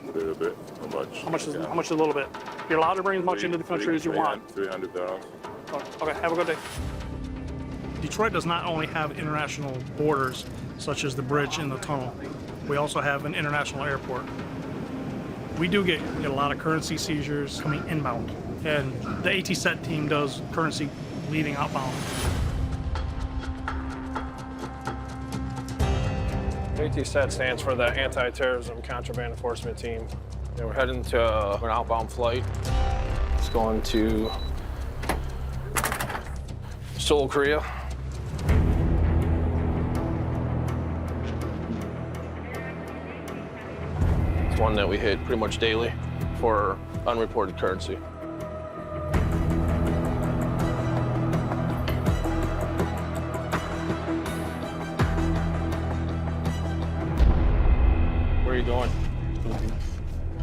A little bit. How much? How much is a little bit? You're allowed to bring as much into the country as you want. 300,000. Okay, have a good day. Detroit does not only have international borders, such as the bridge and the tunnel. We also have an international airport. We do get a lot of currency seizures coming inbound, and the AT-SET team does currency leaving outbound. AT-SET stands for the Anti-Terrorism Contraband Enforcement Team. And we're heading to an outbound flight. It's going to Seoul, Korea. It's one that we hit pretty much daily for unreported currency. Where are you going?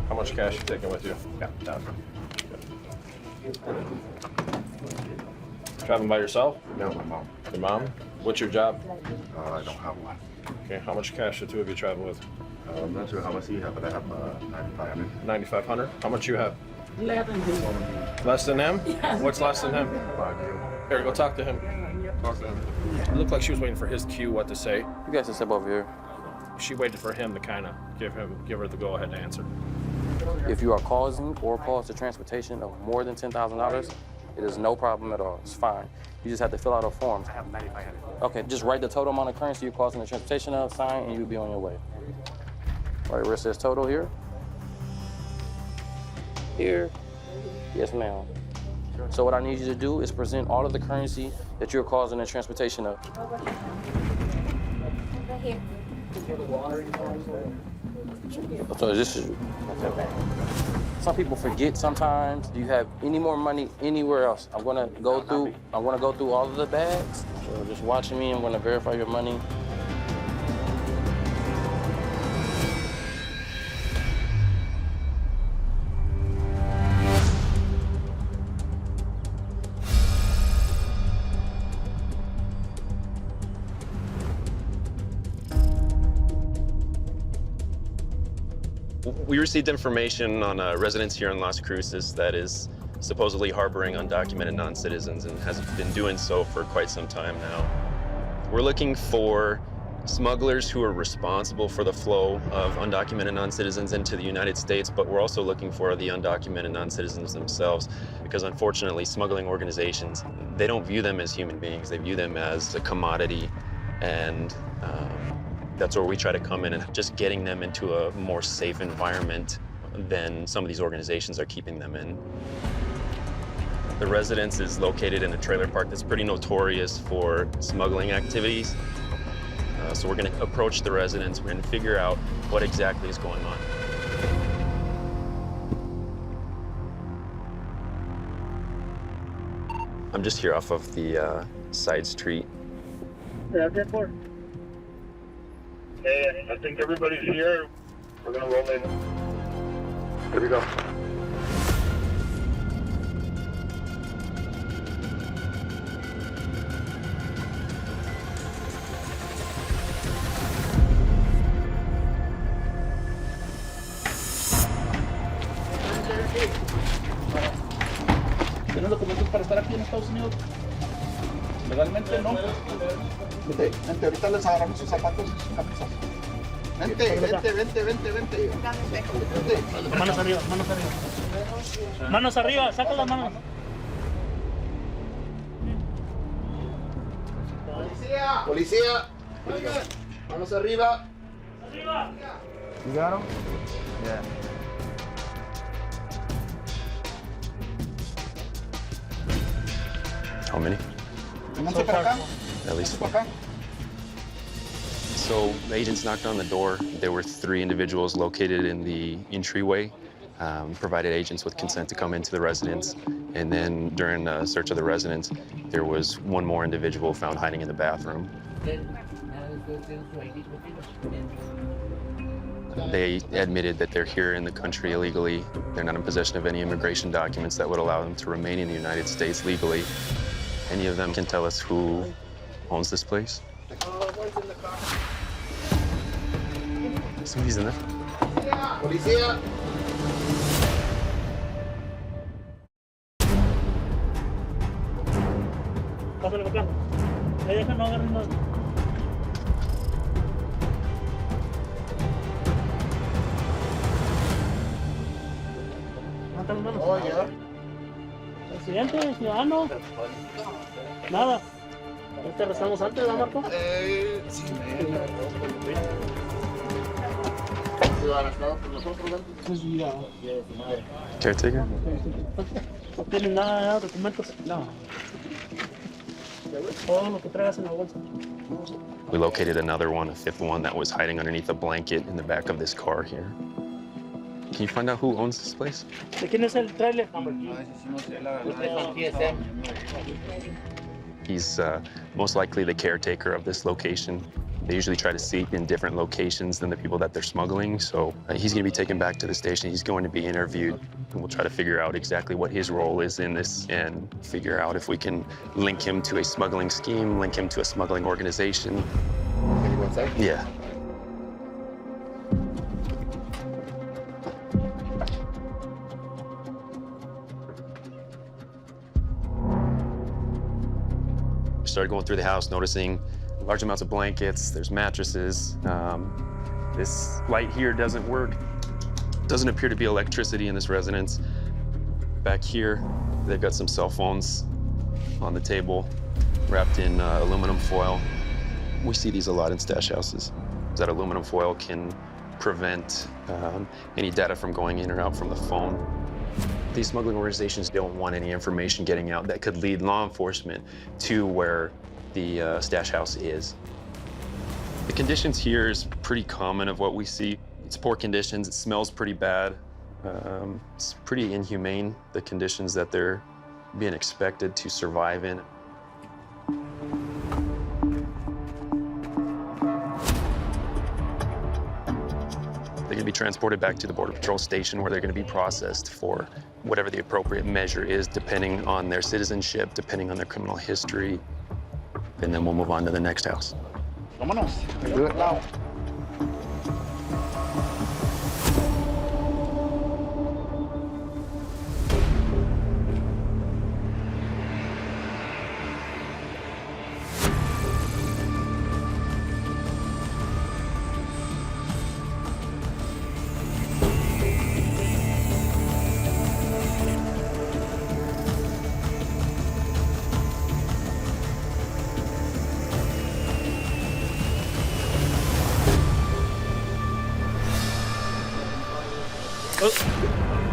How much cash you taking with you? Yeah, down. Traveling by yourself? No, my mom. Your mom? What's your job? I don't have one. Okay, how much cash the two of you travel with? I'm not sure how much you have, but I have 9,500. 9,500? How much you have? Less than him. Less than him? Yes. What's less than him? 5 years. Here, go talk to him. Talk to him. It looked like she was waiting for his cue what to say. You guys can step over here. She waited for him to kind of give her the go-ahead to answer. If you are causing or cause the transportation of more than $10,000, it is no problem at all. It's fine. You just have to fill out a form. I have 9,500. Okay, just write the total amount of currency you're causing the transportation of, sign, and you'll be on your way. All right, where it says total here. Here. Yes, ma'am. So what I need you to do is present all of the currency that you're causing the transportation of. Right here. So this is. Some people forget sometimes. Do you have any more money anywhere else? I'm gonna go through all of the bags. So just watching me, I'm gonna verify your money. We received information on a residence here in Las Cruces that is supposedly harboring undocumented non-citizens and has been doing so for quite some time now. We're looking for smugglers who are responsible for the flow of undocumented non-citizens into the United States, but we're also looking for the undocumented non-citizens themselves, because unfortunately smuggling organizations, they don't view them as human beings, they view them as a commodity, and that's where we try to come in and just getting them into a more safe environment than some of these organizations are keeping them in. The residence is located in a trailer park that's pretty notorious for smuggling activities. So we're going to approach the residence, we're going to figure out what exactly is going on. I'm just here off of the side street. Hey, I think everybody's here. We're gonna roll in. Here we go. ¿Tienen documentos para estar aquí en Estados Unidos? Legalmente no. Vente, ahorita les agarramos sus zapatos y sus camisas. Vente. Manos arriba, manos arriba. Manos arriba, saca las manos. Policía. Manos arriba. Arriba. You got him? Yeah. How many? At least one. So the agents knocked on the door. There were 3 individuals located in the entryway, provided agents with consent to come into the residence. And then during a search of the residence, there was one more individual found hiding in the bathroom. They admitted that they're here in the country illegally. They're not in possession of any immigration documents that would allow them to remain in the United States legally. Any of them can tell us who owns this place? Somebody's in there. Policía. Pásale para acá. Ahí acá no agarren nada. Oh, yeah. Presidente, ciudadano. Nada. ¿Te rezamos antes, ¿verdad, Marco? Sí, arrestado por nosotros antes. Caretaker? No tienen nada, documentos. No. Todo lo que traigas en la bolsa. We located another one, a fifth one, that was hiding underneath a blanket in the back of this car here. Can you find out who owns this place? ¿De quién es el trailer? He's most likely the caretaker of this location. They usually try to sleep in different locations than the people that they're smuggling, so he's going to be taken back to the station. He's going to be interviewed, and we'll try to figure out exactly what his role is in this and figure out if we can link him to a smuggling scheme, link him to a smuggling organization. Can you go inside? Yeah. Started going through the house, noticing large amounts of blankets, there's mattresses. This light here doesn't work. Doesn't appear to be electricity in this residence. Back here, they've got some cell phones on the table, wrapped in aluminum foil. We see these a lot in stash houses. That aluminum foil can prevent any data from going in or out from the phone. These smuggling organizations don't want any information getting out that could lead law enforcement to where the stash house is. The conditions here is pretty common of what we see. It's poor conditions, it smells pretty bad. It's pretty inhumane, the conditions that they're being expected to survive in. They're going to be transported back to the Border Patrol station where they're going to be processed for whatever the appropriate measure is, depending on their citizenship, depending on their criminal history. And then we'll move on to the next house. Vámonos. Do it now. Oh,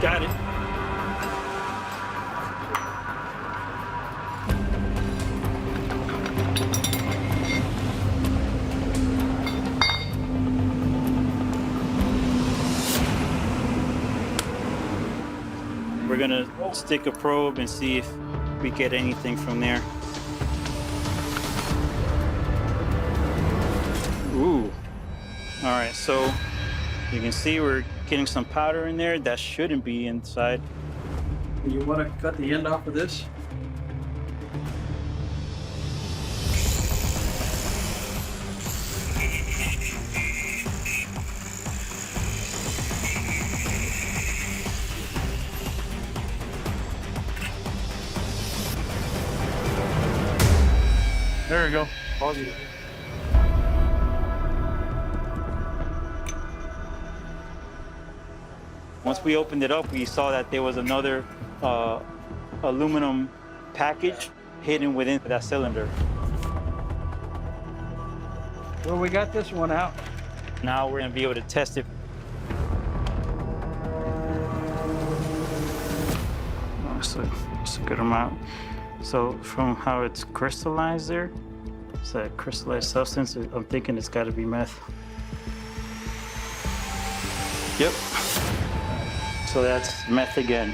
got it. We're gonna stick a probe and see if we get anything from there. Ooh. All right, so you can see we're getting some powder in there that shouldn't be inside. You want to cut the end off of this? There you go. Positive. Once we opened it up, we saw that there was another aluminum package hidden within that cylinder. Well, we got this one out. Now we're gonna be able to test it. Oh, so it's a good amount. So from how it's crystallized there, it's a crystallized substance. I'm thinking it's got to be meth. Yep. So that's meth again.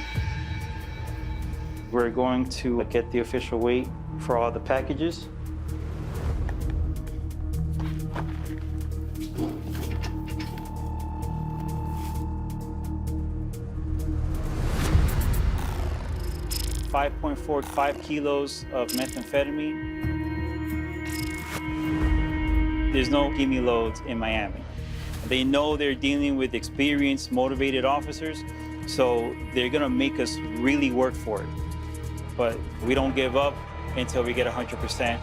We're going to get the official weight for all the packages. .45 kilos of methamphetamine. There's no gimme loads in Miami. They know they're dealing with experienced, motivated officers, so they're gonna make us really work for it. But we don't give up until we get 100%.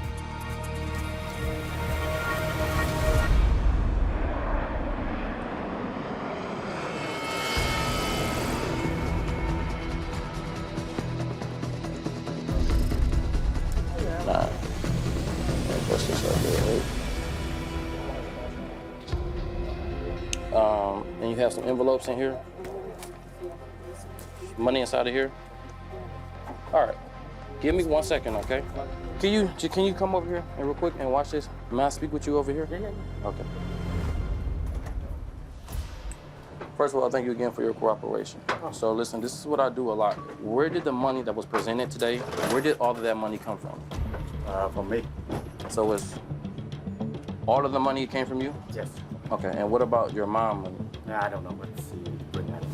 have some envelopes in here. Money inside of here. All right. Give me 1 second, okay? Can you come over here and real quick and watch this? May I speak with you over here? Yeah. Okay. First of all, thank you again for your cooperation. So listen, this is what I do a lot. Where did the money that was presented today, where did all of that money come from? From me. So it's all of the money came from you? Yes. Okay, and what about your mom money? I don't know what to bring that.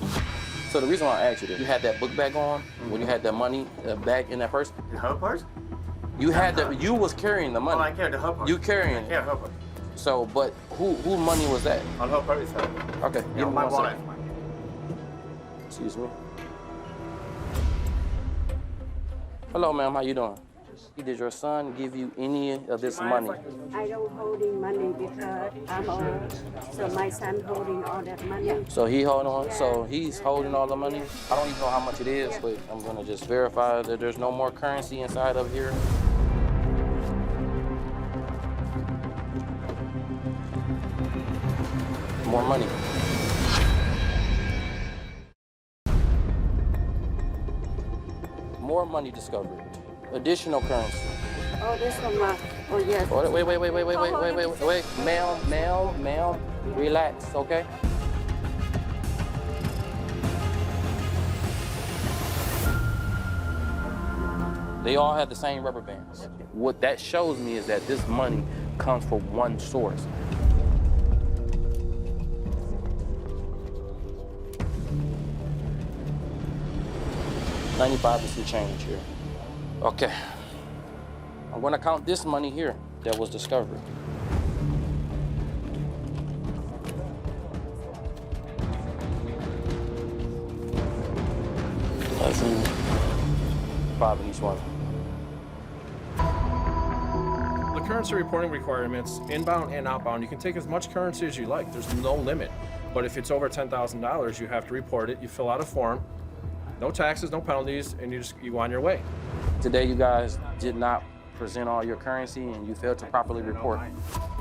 So the reason why I asked you this, you had that book bag on when you had that money bag in that purse? In her purse? You was carrying the money. Oh, I carried her purse. You carrying it. I carried her purse. So, but who money was that? On her purse. Okay, give me my 1 wallet. second. Excuse me. Hello, ma'am, how you doing? Did your son give you any of this money? I don't holding money because I'm old, so my son holding all that money. So he holding on, so he's holding all the money? I don't even know how much it is, but I'm gonna just verify that there's no more currency inside of here. More money. More money discovered. Additional currency. Oh, this one, oh yes. Oh, wait. Ma'am, relax, okay? They all have the same rubber bands. What that shows me is that this money comes from one source. $95 is the change here. Okay. I'm gonna count this money here that was discovered. $5 in each one. The currency reporting requirements, inbound and outbound, you can take as much currency as you like. There's no limit. But if it's over $10,000, you have to report it. You fill out a form, no taxes, no penalties, and you go on your way. Today, you guys did not present all your currency and you failed to properly report.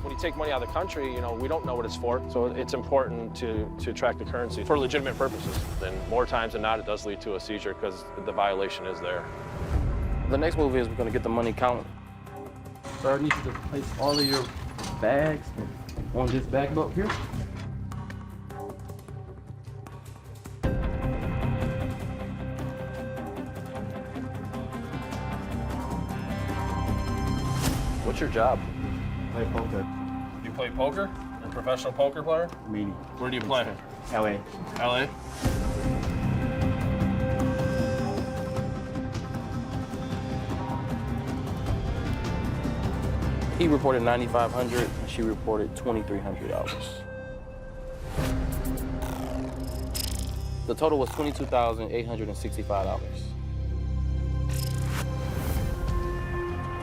When you take money out of the country, we don't know what it's for. So it's important to track the currency for legitimate purposes. And more times than not, it does lead to a seizure because the violation is there. The next move is we're gonna get the money counted. So I need you to place all of your bags on this bag up here. What's your job? Play poker. You play poker? You're a professional poker player? Meaning. Where do you play? LA. LA? He reported $9,500 and she reported $2,300. The total was $22,865.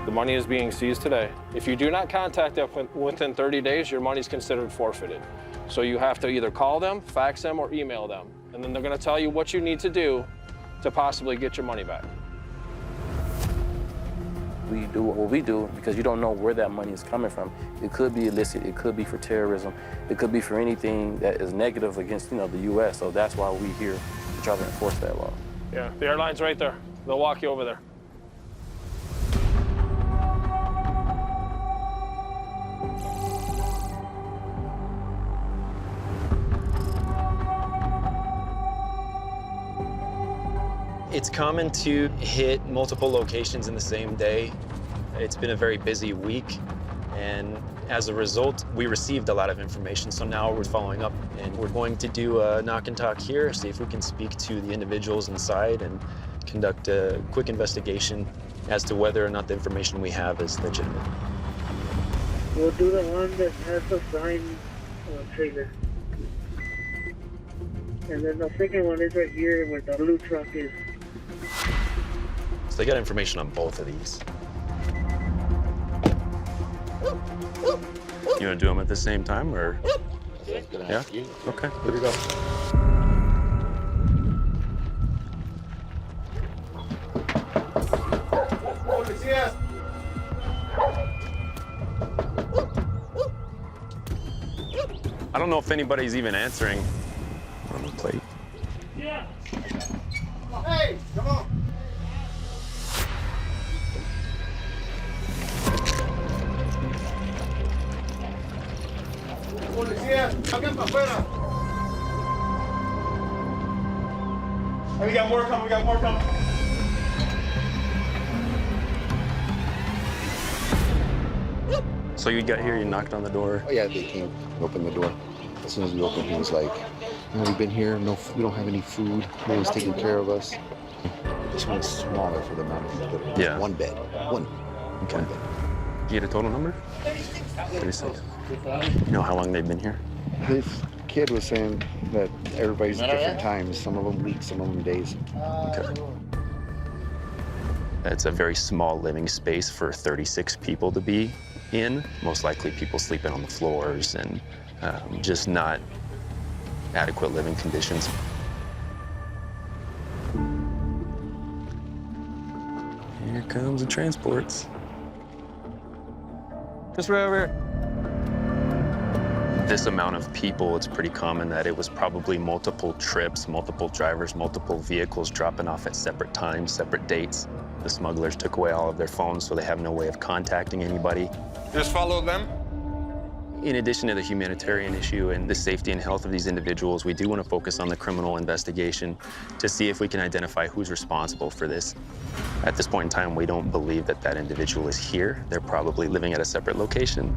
The money is being seized today. If you do not contact them within 30 days, your money's considered forfeited. So you have to either call them, fax them, or email them. And then they're gonna tell you what you need to do to possibly get your money back. We do what we do because you don't know where that money is coming from. It could be illicit, it could be for terrorism, it could be for anything that is negative against, the U.S. So that's why we're here to try to enforce that law. Yeah, the airline's right there. They'll walk you over there. It's common to hit multiple locations in the same day. It's been a very busy week, and as a result, we received a lot of information, so now we're following up, and we're going to do a knock and talk here, see if we can speak to the individuals inside and conduct a quick investigation as to whether or not the information we have is legitimate. We'll do the one that has the sign trigger. And then the second one is right here where the blue truck is. So they got information on both of these. You want to do them at the same time, or? Yeah? Okay, here we go. I don't know if anybody's even answering. We got more coming, we got more coming. So you got here, you knocked on the door. Oh yeah, they came, opened the door. As soon as we opened, he was like, we've been here, we don't have any food, no one's taking care of us. This one's smaller for the amount of people. Yeah. One bed, one bed. You get a total number? 36. You know how long they've been here? This kid was saying that everybody's different times, some of them weeks, some of them days. Okay. It's a very small living space for 36 people to be in. Most likely people sleeping on the floors and just not adequate living conditions. Here comes the transports. Just right over here. This amount of people, it's pretty common that it was probably multiple trips, multiple drivers, multiple vehicles dropping off at separate times, separate dates. The smugglers took away all of their phones, so they have no way of contacting anybody. Just follow them. In addition to the humanitarian issue and the safety and health of these individuals, we do want to focus on the criminal investigation to see if we can identify who's responsible for this. At this point in time, we don't believe that that individual is here. They're probably living at a separate location.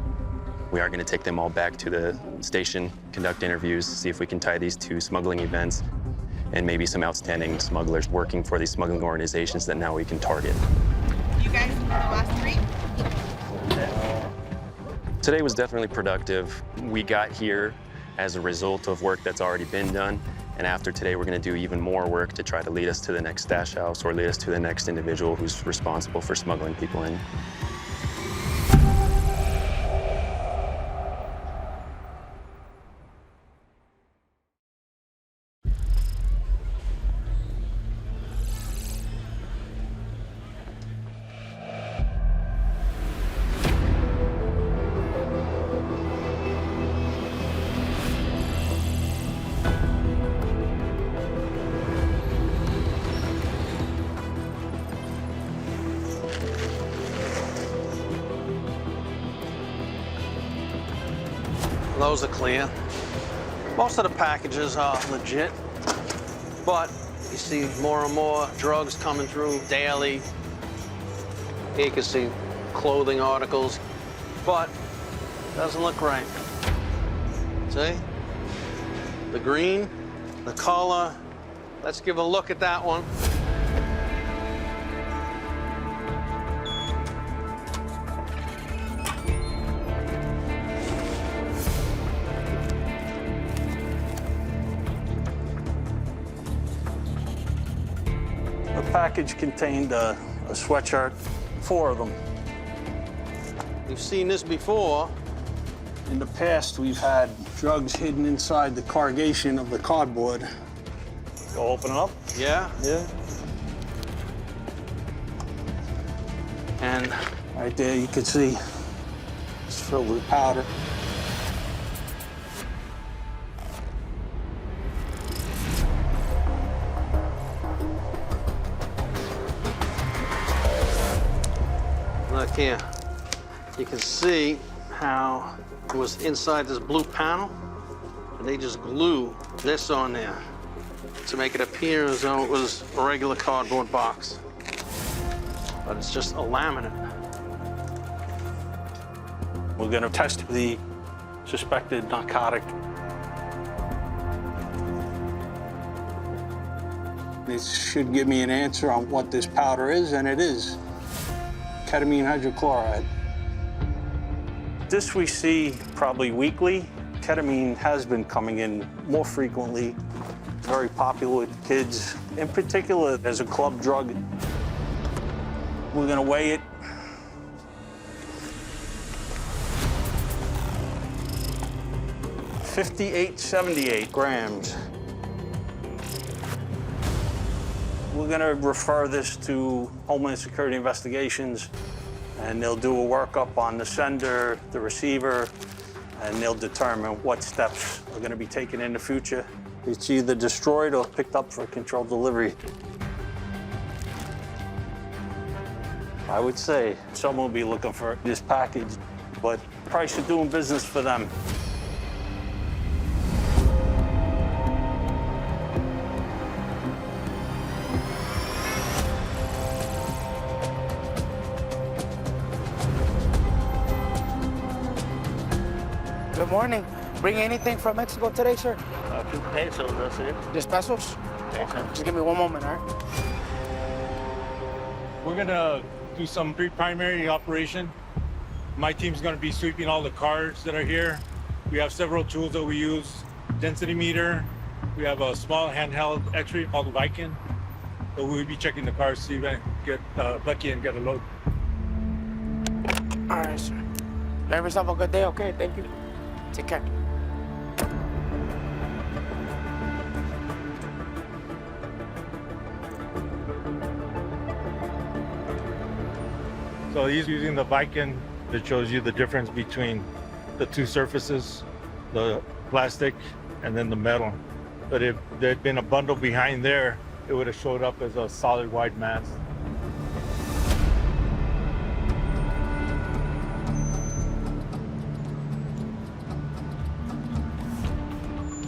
We are going to take them all back to the station, conduct interviews, see if we can tie these to smuggling events and maybe some outstanding smugglers working for these smuggling organizations that now we can target. You guys know the last three? Today was definitely productive. We got here as a result of work that's already been done. And after today, we're going to do even more work to try to lead us to the next stash house or lead us to the next individual who's responsible for smuggling people in. Those are clear. Most of the packages are legit, but you see more and more drugs coming through daily. Here you can see clothing articles, but it doesn't look right. See? The green, the color. Let's give a look at that one. The package contained a sweatshirt, 4 of them. We've seen this before. In the past, we've had drugs hidden inside the cargation of the cardboard. Go open it up? Yeah. Yeah. And right there, you can see it's filled with powder. Look here. You can see how it was inside this blue panel, and they just glue this on there to make it appear as though it was a regular cardboard box. But it's just a laminate. We're gonna test the suspected narcotic. This should give me an answer on what this powder is, and it is ketamine hydrochloride. This we see probably weekly. Ketamine has been coming in more frequently. It's very popular with kids, in particular as a club drug. We're gonna weigh it. $58.78 grams. We're gonna refer this to Homeland Security Investigations, and they'll do a workup on the sender, the receiver, and they'll determine what steps are gonna be taken in the future. It's either destroyed or picked up for controlled delivery. I would say someone will be looking for this package, but price of doing business for them. morning. Bring anything from Mexico today, sir? A few pesos, that's it. Just pesos? Okay. Just give me one moment, all right? We're gonna do some pre-primary operation. My team's gonna be sweeping all the cars that are here. We have several tools that we use. Density meter. We have a small handheld X-ray called the Viking. So we'll be checking the cars, see if I can get lucky and get a load. All right, sir. Have yourself a good day, okay? Thank you. Take care. So he's using the Viking that shows you the difference between the two surfaces, the plastic and then the metal. But if there'd been a bundle behind there, it would have showed up as a solid wide mass.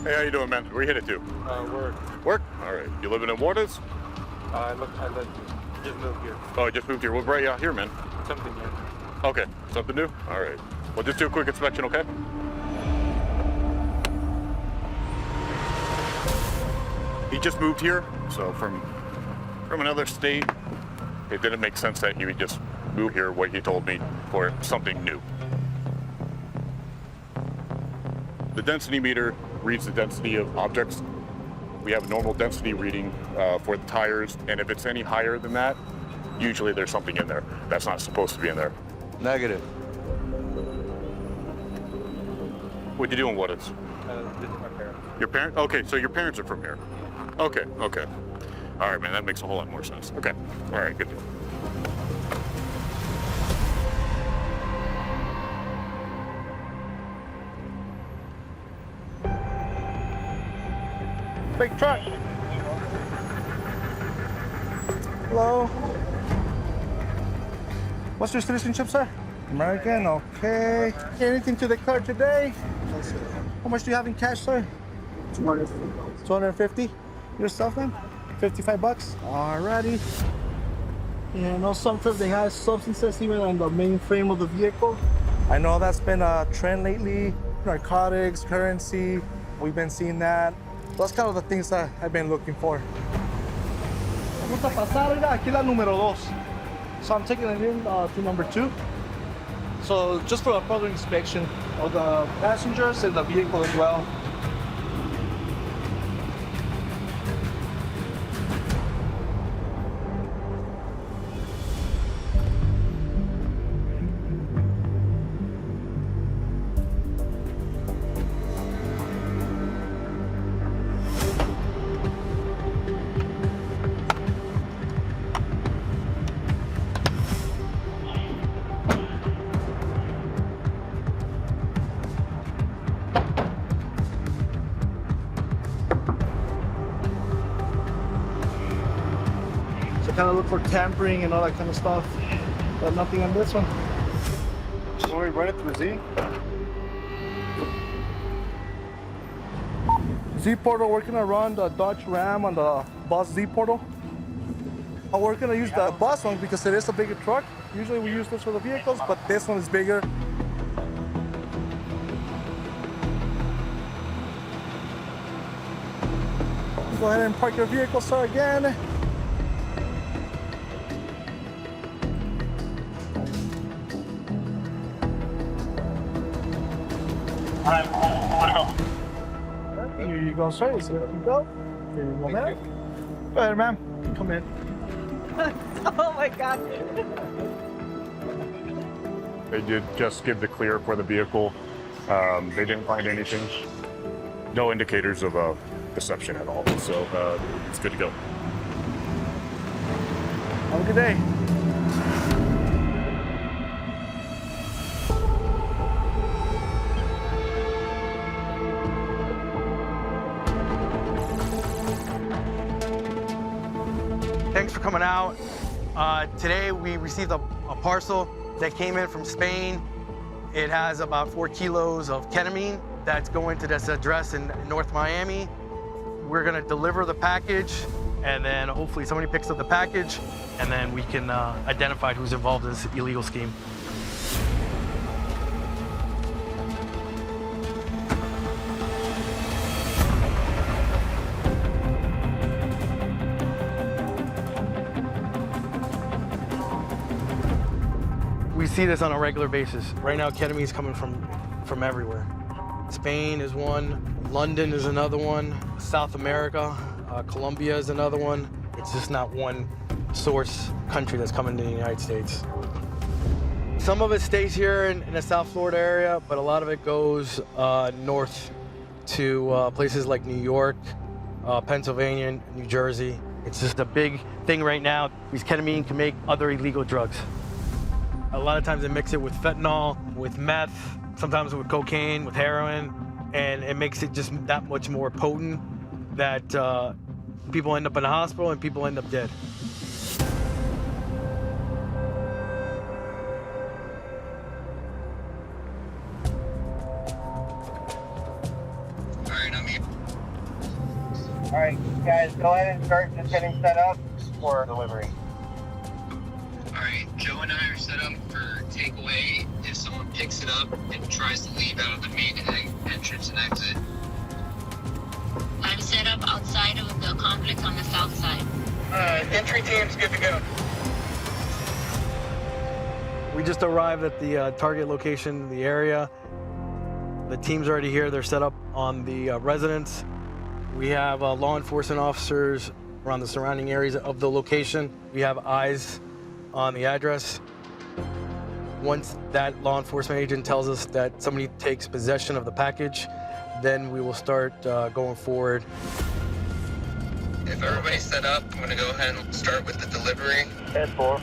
Hey, how you doing, man? Where you headed to? Work. Work? All right. You living in Waters? I just moved here. Oh, just moved here. What brought you out here, man? Something new. Okay. Something new? All right. Well, just do a quick inspection, okay? He just moved here, so from another state. It didn't make sense that he would just move here, what he told me, for something new. The density meter reads the density of objects. We have a normal density reading for the tires, and if it's any higher than that, usually there's something in there that's not supposed to be in there. Negative. What do you do in Woodlands? This is my parents. Your parents? Okay, so your parents are from here. Okay, okay. All right, man, that makes a whole lot more sense. Okay, all right, good deal. Big truck. Hello. What's your citizenship, sir? American, okay. Anything to declare today? How much do you have in cash, sir? 250. Yourself, man? 55 bucks. Alrighty. Yeah, I know sometimes they have substances even on the main frame of the vehicle. I know that's been a trend lately. Narcotics, currency, we've been seeing that. That's kind of the things that I've been looking for. Vamos a pasar, aquí la número 2. So I'm taking it in to number 2. So just for a further inspection of the passengers and the vehicle as well. Kind of look for tampering and all that kind of stuff, but nothing on this one. So we run it through Z. Z portal, we're gonna run the Dodge Ram on the Bus Z portal. We're gonna use the Bus one because it is a bigger truck. Usually we use this for the vehicles, but this one is bigger. Go ahead and park your vehicle, sir, again. Here you go, sir. So you go. Here you go, ma'am. Go ahead, ma'am. Come in. Oh my God. They did just give the clear for the vehicle. They didn't find anything. No indicators of deception at all. So it's good to go. Have a good day. Thanks for coming out. Today we received a parcel that came in from Spain. It has about 4 kilos of ketamine that's going to this address in North Miami. We're gonna deliver the package, and then hopefully somebody picks up the package, and then we can identify who's involved in this illegal scheme. see this on a regular basis. Right now, ketamine is coming from everywhere. Spain is one, London is another one, South America, Colombia is another one. It's just not one source country that's coming to the United States. Some of it stays here in the South Florida area, but a lot of it goes north to places like New York, Pennsylvania, New Jersey. It's just a big thing right now, because ketamine can make other illegal drugs. A lot of times they mix it with fentanyl, with meth, sometimes with cocaine, with heroin, and it makes it just that much more potent that people end up in the hospital and people end up dead. All right, guys, go ahead and start just getting set up for delivery. All right, Joe and I are set up for takeaway. If someone picks it up and tries to leave out of the main entrance and exit. I'm set up outside of the complex on the south side. Entry team's good to go. We just arrived at the target location, the area. The team's already here. They're set up on the residence. We have law enforcement officers around the surrounding areas of the location. We have eyes on the address. Once that law enforcement agent tells us that somebody takes possession of the package, then we will start going forward. If everybody's set up, I'm gonna go ahead and start with the delivery. 10-4.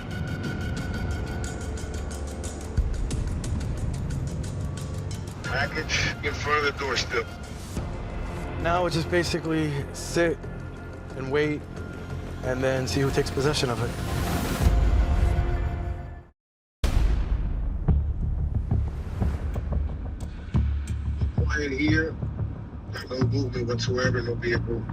Package in front of the door still. Now it's just basically sit and wait and then see who takes possession of it. Quiet here. No movement whatsoever, no vehicle.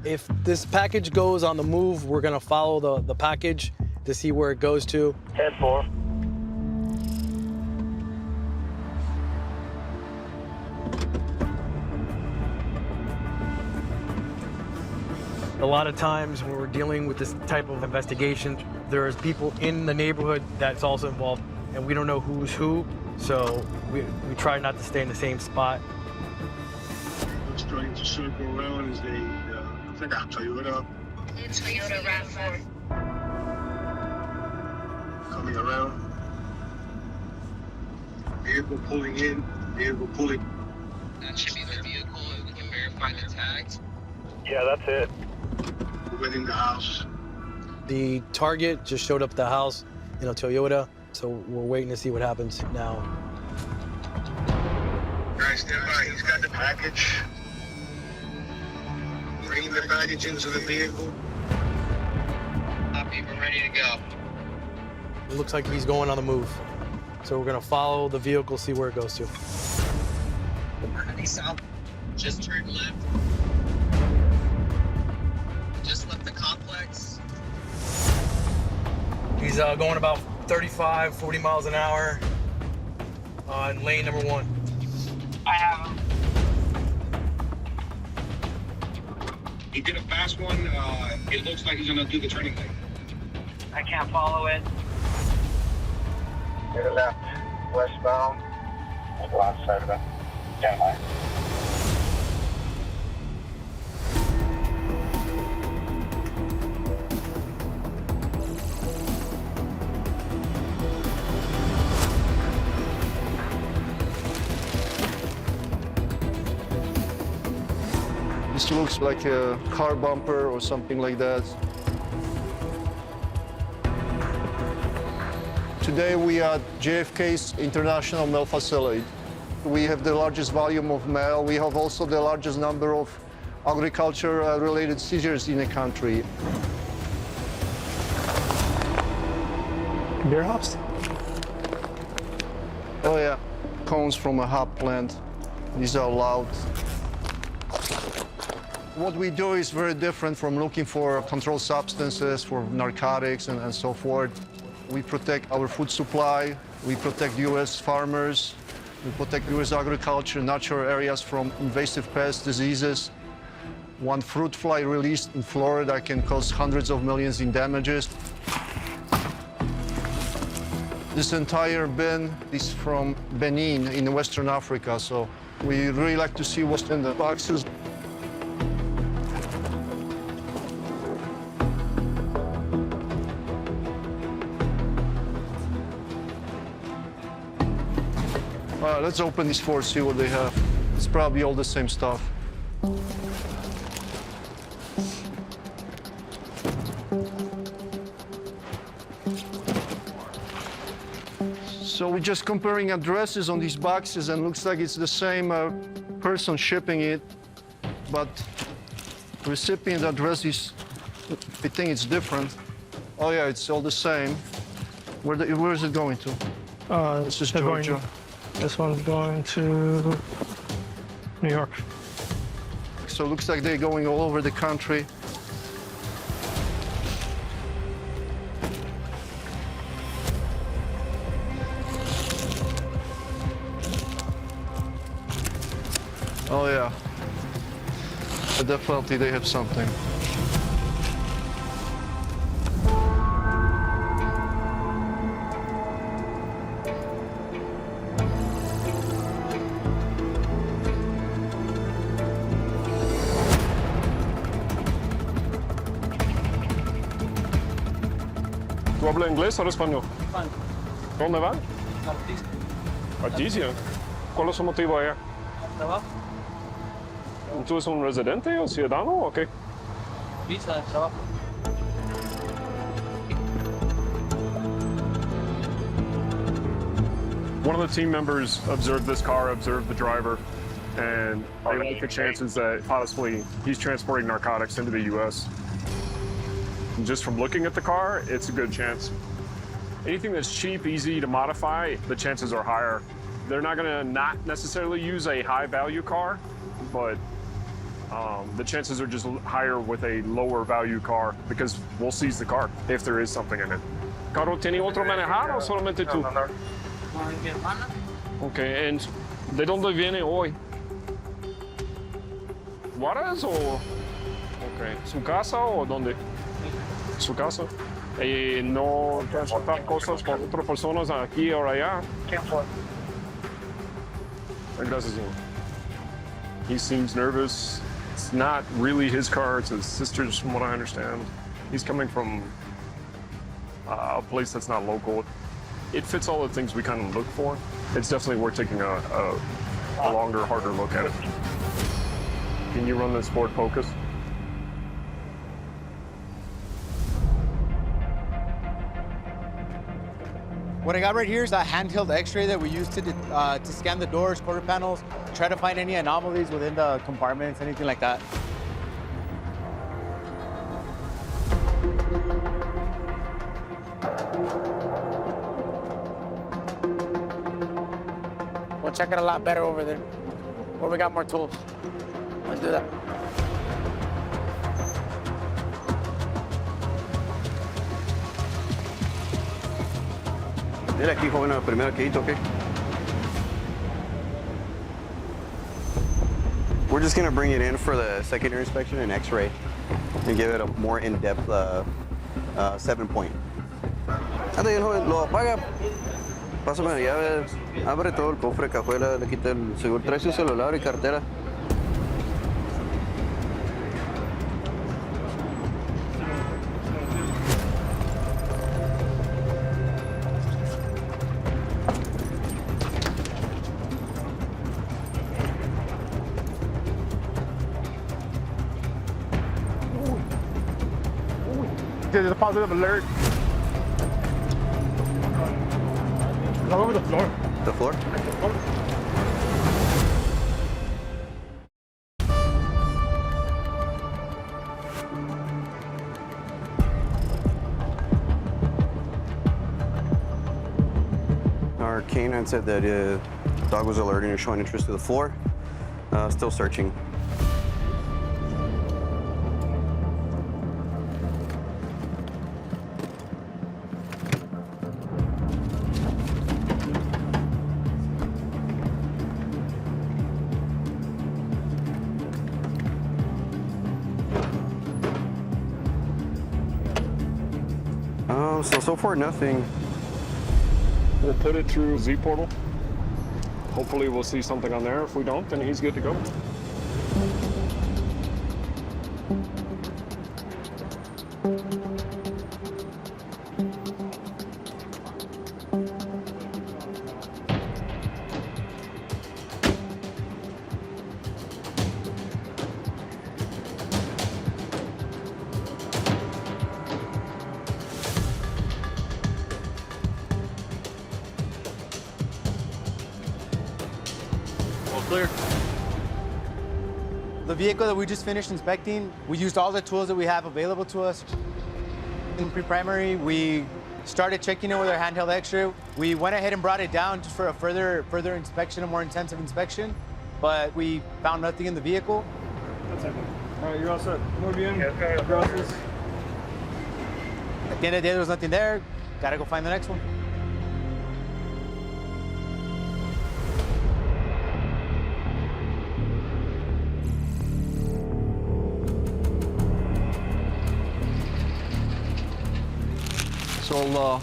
If this package goes on the move, we're gonna follow the package to see where it goes to. 10-4. A lot of times when we're dealing with this type of investigation, there's people in the neighborhood that's also involved, and we don't know who's who, so we try not to stay in the same spot. I'm starting to circle around as they, I think I'll tell you what up. It's Toyota RAV4. Coming around. Vehicle pulling in, vehicle pulling. That should be the vehicle. We can verify the tags. Yeah, that's it. Went in the house. The target just showed up at the house in a Toyota, so we're waiting to see what happens now. Guys, stand by. He's got the package. Bringing the package into the vehicle. Copy, we're ready to go. It looks like he's going on the move. So we're gonna follow the vehicle, see where it goes to. Heading south. Just turn left. Just left the complex. He's going about 35, 40 miles an hour on lane number 1. I have him. He did a fast one. It looks like he's gonna do the turning lane. I can't follow it. To the left, westbound. We'll go outside of it. Stand by. This looks like a car bumper or something like that. Today we are at JFK's International Mail Facility. We have the largest volume of mail. We have also the largest number of agriculture-related seizures in the country. Beer hops? Oh yeah, cones from a hop plant. These are allowed. What we do is very different from looking for controlled substances, for narcotics and so forth. We protect our food supply, we protect U.S. farmers, we protect U.S. agriculture, natural areas from invasive pest diseases. One fruit fly released in Florida can cause hundreds of millions in damages. This entire bin is from Benin in Western Africa, so we really like to see what's in the boxes. Let's open these four, see what they have. It's probably all the same stuff. So we're just comparing addresses on these boxes, and looks like it's the same person shipping it, but recipient address is, I think it's different. Oh yeah, it's all the same. Where is it going to? This is Georgia. This one's going to New York. So it looks like they're going all over the country. Oh yeah, definitely they have something. ¿Tú hablas inglés o español? ¿Dónde va? Artesia. ¿Cuál es su motivo allá? Trabajo. ¿Tú eres un residente o ciudadano o qué? Visa de trabajo. One of the team members observed this car, observed the driver, and they look at the chances that possibly he's transporting narcotics into the U.S. And just from looking at the car, it's a good chance. Anything that's cheap, easy to modify, the chances are higher. They're not gonna not necessarily use a high value car, but the chances are just higher with a lower value car because we'll seize the car if there is something in it. ¿Carro tiene otro manejar o solamente tú? Mi hermana. Okay, and ¿de dónde viene hoy? ¿Juárez o...? Okay, ¿su casa o dónde? Su casa. Y no transportar cosas por otras personas aquí o allá. Gracias. He seems nervous. It's not really his car, it's his sister's from what I understand. He's coming from a place that's not local. It fits all the things we kind of look for. It's definitely worth taking a longer, harder look at it. Can you run this Ford Focus? What I got right here is a handheld X-ray that we use to scan the doors, quarter panels, try to find any anomalies within the compartments, anything like that. We'll check it a lot better over there, where we got more tools. Let's do that. Mira aquí, joven, primero que okay? We're just gonna bring it in for the secondary inspection and X-ray and give it a more in-depth 7-point. Anda bien, joven, lo apaga. Pásame la llave, abre todo el cofre, cajuela, le quita el seguro, trae su celular y cartera. There's a positive alert. All over the floor. The floor? Our canine said that the dog was alerting and showing interest to the floor. Still searching. So far, nothing. We'll put it through Z Portal. Hopefully we'll see something on there. If we don't, then he's good to go. Clear. The vehicle that we just finished inspecting, we used all the tools that we have available to us. In pre-primary, we started checking it with our handheld X-ray. We went ahead and brought it down just for a further inspection, a more intensive inspection, but we found nothing in the vehicle. That's it. All right, you're all set. Muy bien. Gracias. At the end of the day, there was nothing there. Gotta go find the next one. It's all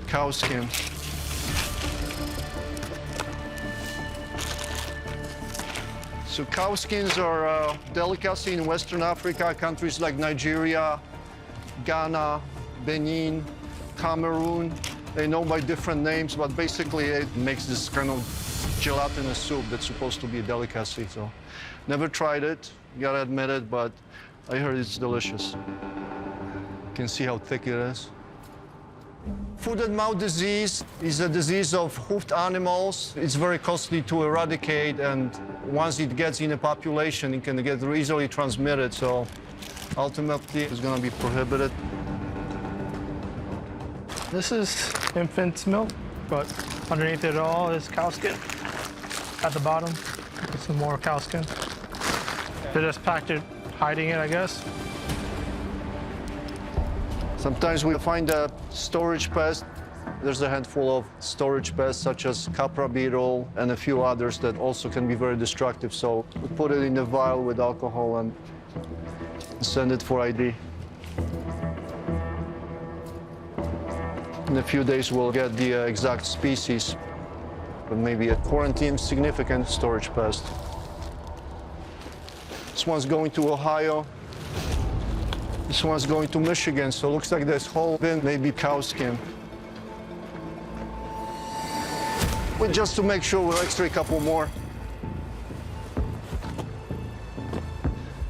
cow skin. So cow skins are a delicacy in Western Africa, countries like Nigeria, Ghana, Benin, Cameroon. They know by different names, but basically it makes this kind of gelatinous soup that's supposed to be a delicacy. So never tried it, gotta admit it, but I heard it's delicious. You can see how thick it is. Foot and mouth disease is a disease of hoofed animals. It's very costly to eradicate, and once it gets in a population, it can get easily transmitted. So ultimately, it's going to be prohibited. This is infant's milk, but underneath it all is cow skin. At the bottom, some more cow skin. They just packed it, hiding it, I guess. Sometimes we find a storage pest. There's a handful of storage pests, such as Capra beetle and a few others that also can be very destructive. So we put it in a vial with alcohol and send it for ID. In a few days, we'll get the exact species, but maybe a quarantine significant storage pest. This one's going to Ohio. This one's going to Michigan, so it looks like this whole bin may be cow skin. But just to make sure, we'll X-ray a couple more.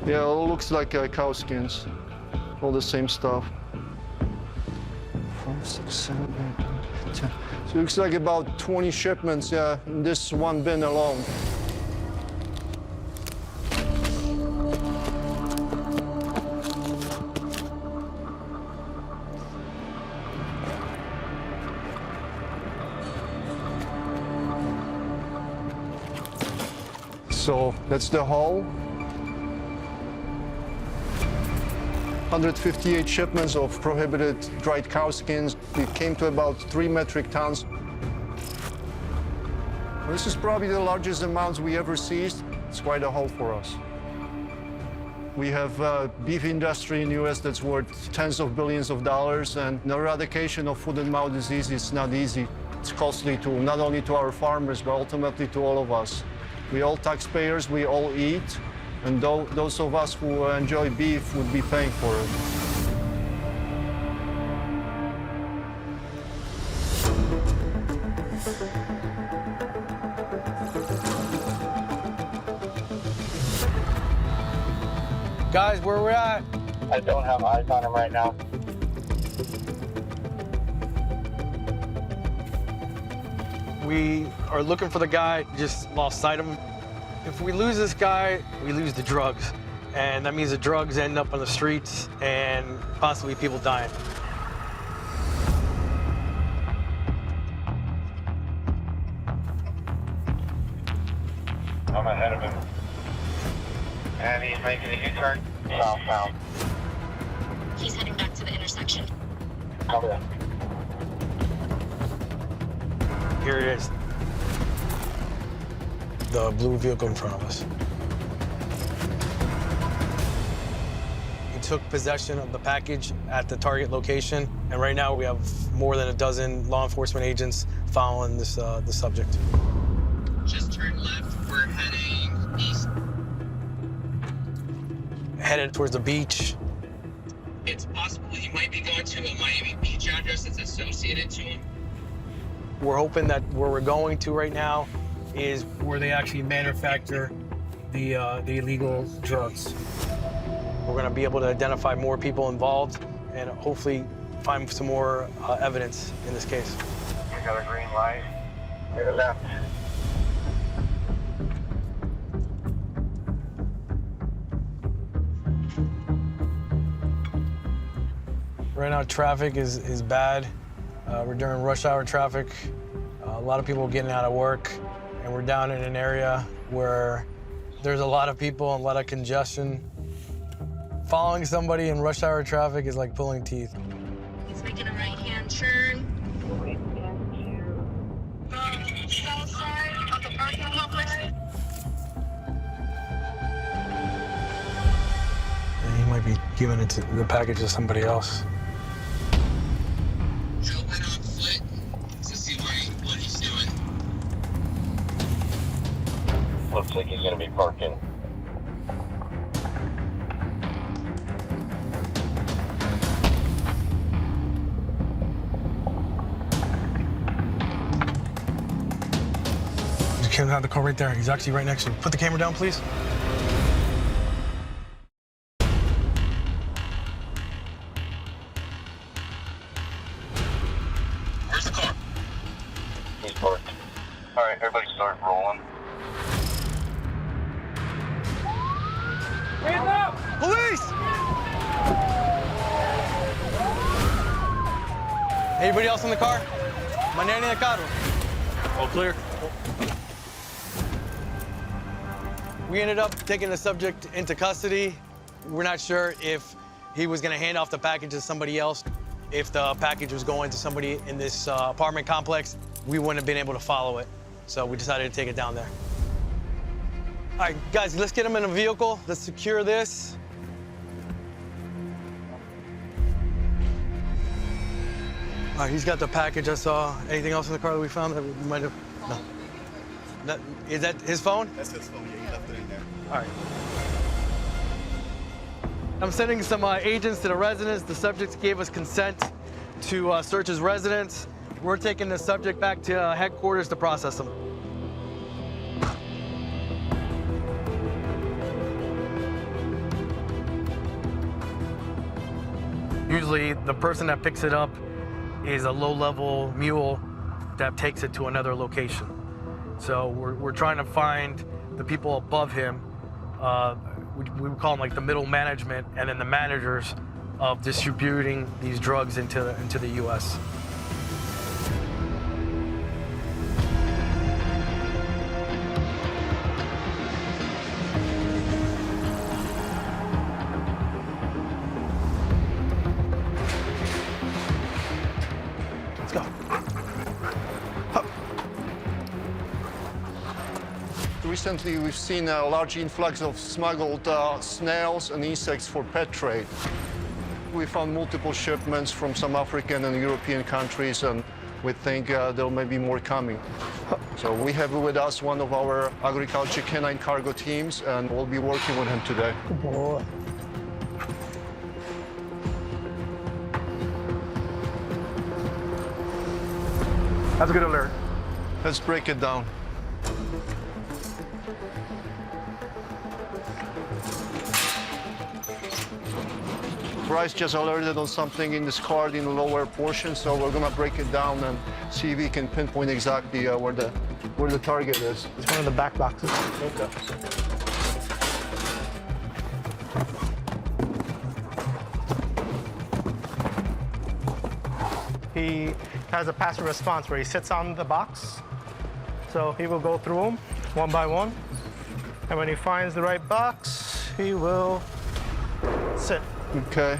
Yeah, it looks like cow skins. All the same stuff. 5, 6, 7, 8, 9, 10. So it looks like about 20 shipments, yeah, in this one bin alone. So that's the haul. 158 shipments of prohibited dried cow skins. It came to about 3 metric tons. This is probably the largest amounts we ever seized. It's quite a haul for us. We have a beef industry in the US that's worth tens of billions of dollars, and the eradication of foot and mouth disease is not easy. It's costly to not only to our farmers, but ultimately to all of us. We all taxpayers, we all eat, and those of us who enjoy beef would be paying for it. Guys, where we're at? I don't have eyes on him right now. We are looking for the guy, just lost sight of him. If we lose this guy, we lose the drugs. And that means the drugs end up on the streets and possibly people dying. I'm ahead of him. And he's making a U-turn southbound. He's heading back to the intersection. Okay. Here it is. The blue vehicle in front of us. It's took possession of the package at the target location, and right now we have more than a dozen law enforcement agents following this the subject. Just turn left. We're heading east. Headed towards the beach. It's possible he might be going to a Miami Beach address that's associated to him. We're hoping that where we're going to right now is where they actually manufacture the illegal drugs. We're going to be able to identify more people involved and hopefully find some more evidence in this case. We got a green light. To the left. Right now, traffic is bad. We're during rush hour traffic. A lot of people getting out of work, and we're down in an area where there's a lot of people and a lot of congestion. Following somebody in rush hour traffic is like pulling teeth. He's making a right-hand turn. South side of the parking complex. And he might be giving the package to somebody else. Joe went on foot to see what he's doing. Looks like he's gonna be parking. He came out of the car right there. He's actually right next to you. Put the camera down, please. Where's the car? He's parked. All right, everybody start rolling. Hands up! Police! Anybody else in the car? Mañana en el carro. All clear. We ended up taking the subject into custody. We're not sure if he was going to hand off the package to somebody else. If the package was going to somebody in this apartment complex, we wouldn't have been able to follow it. So we decided to take it down there. All right, guys, let's get him in a vehicle. Let's secure this. All right, he's got the package I saw. Anything else in the car that we found that we might have? No. Is that his phone? That's his phone. Yeah, he left it in there. All right. I'm sending some agents to the residence. The subject gave us consent to search his residence. We're taking the subject back to headquarters to process him. Usually, the person that picks it up is a low-level mule that takes it to another location. So we're trying to find the people above him. We would call them like the middle management, and then the managers of distributing these drugs into the U.S. Let's go. Recently, we've seen a large influx of smuggled snails and insects for pet trade. We found multiple shipments from some African and European countries, and we think there may be more coming. So we have with us one of our agriculture canine cargo teams, and we'll be working with him today. Good boy. That's a good alert. Let's break it down. Bryce just alerted on something in this card in the lower portion, so we're gonna break it down and see if we can pinpoint exactly where the target is. It's one of the back boxes. Okay. He has a passive response where he sits on the box. So he will go through them one by one. And when he finds the right box, he will sit. Okay.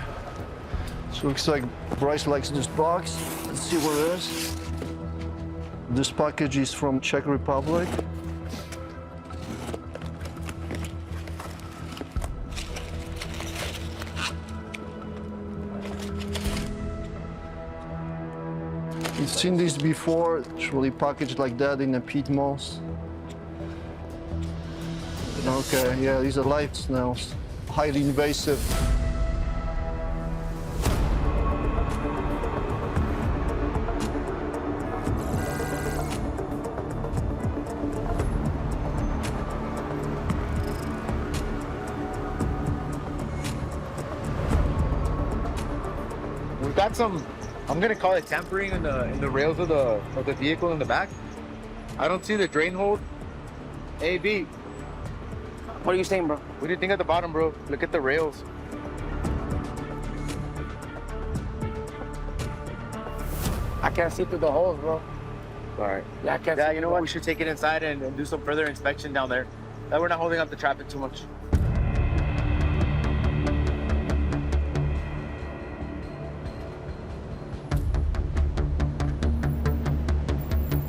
So looks like Bryce likes this box. Let's see what it is. This package is from Czech Republic. You've seen this before. It's really packaged like that in a peat moss. Okay, yeah, these are live snails. Highly invasive. We've got some, I'm gonna call it tampering in the rails of the vehicle in the back. I don't see the drain hold. A, B. What are you saying, bro? What do you think at the bottom, bro? Look at the rails. I can't see through the holes, bro. All right. Yeah, I can't Yeah, see you know what? We should take it inside and do some further inspection down there. That we're not holding up the traffic too much.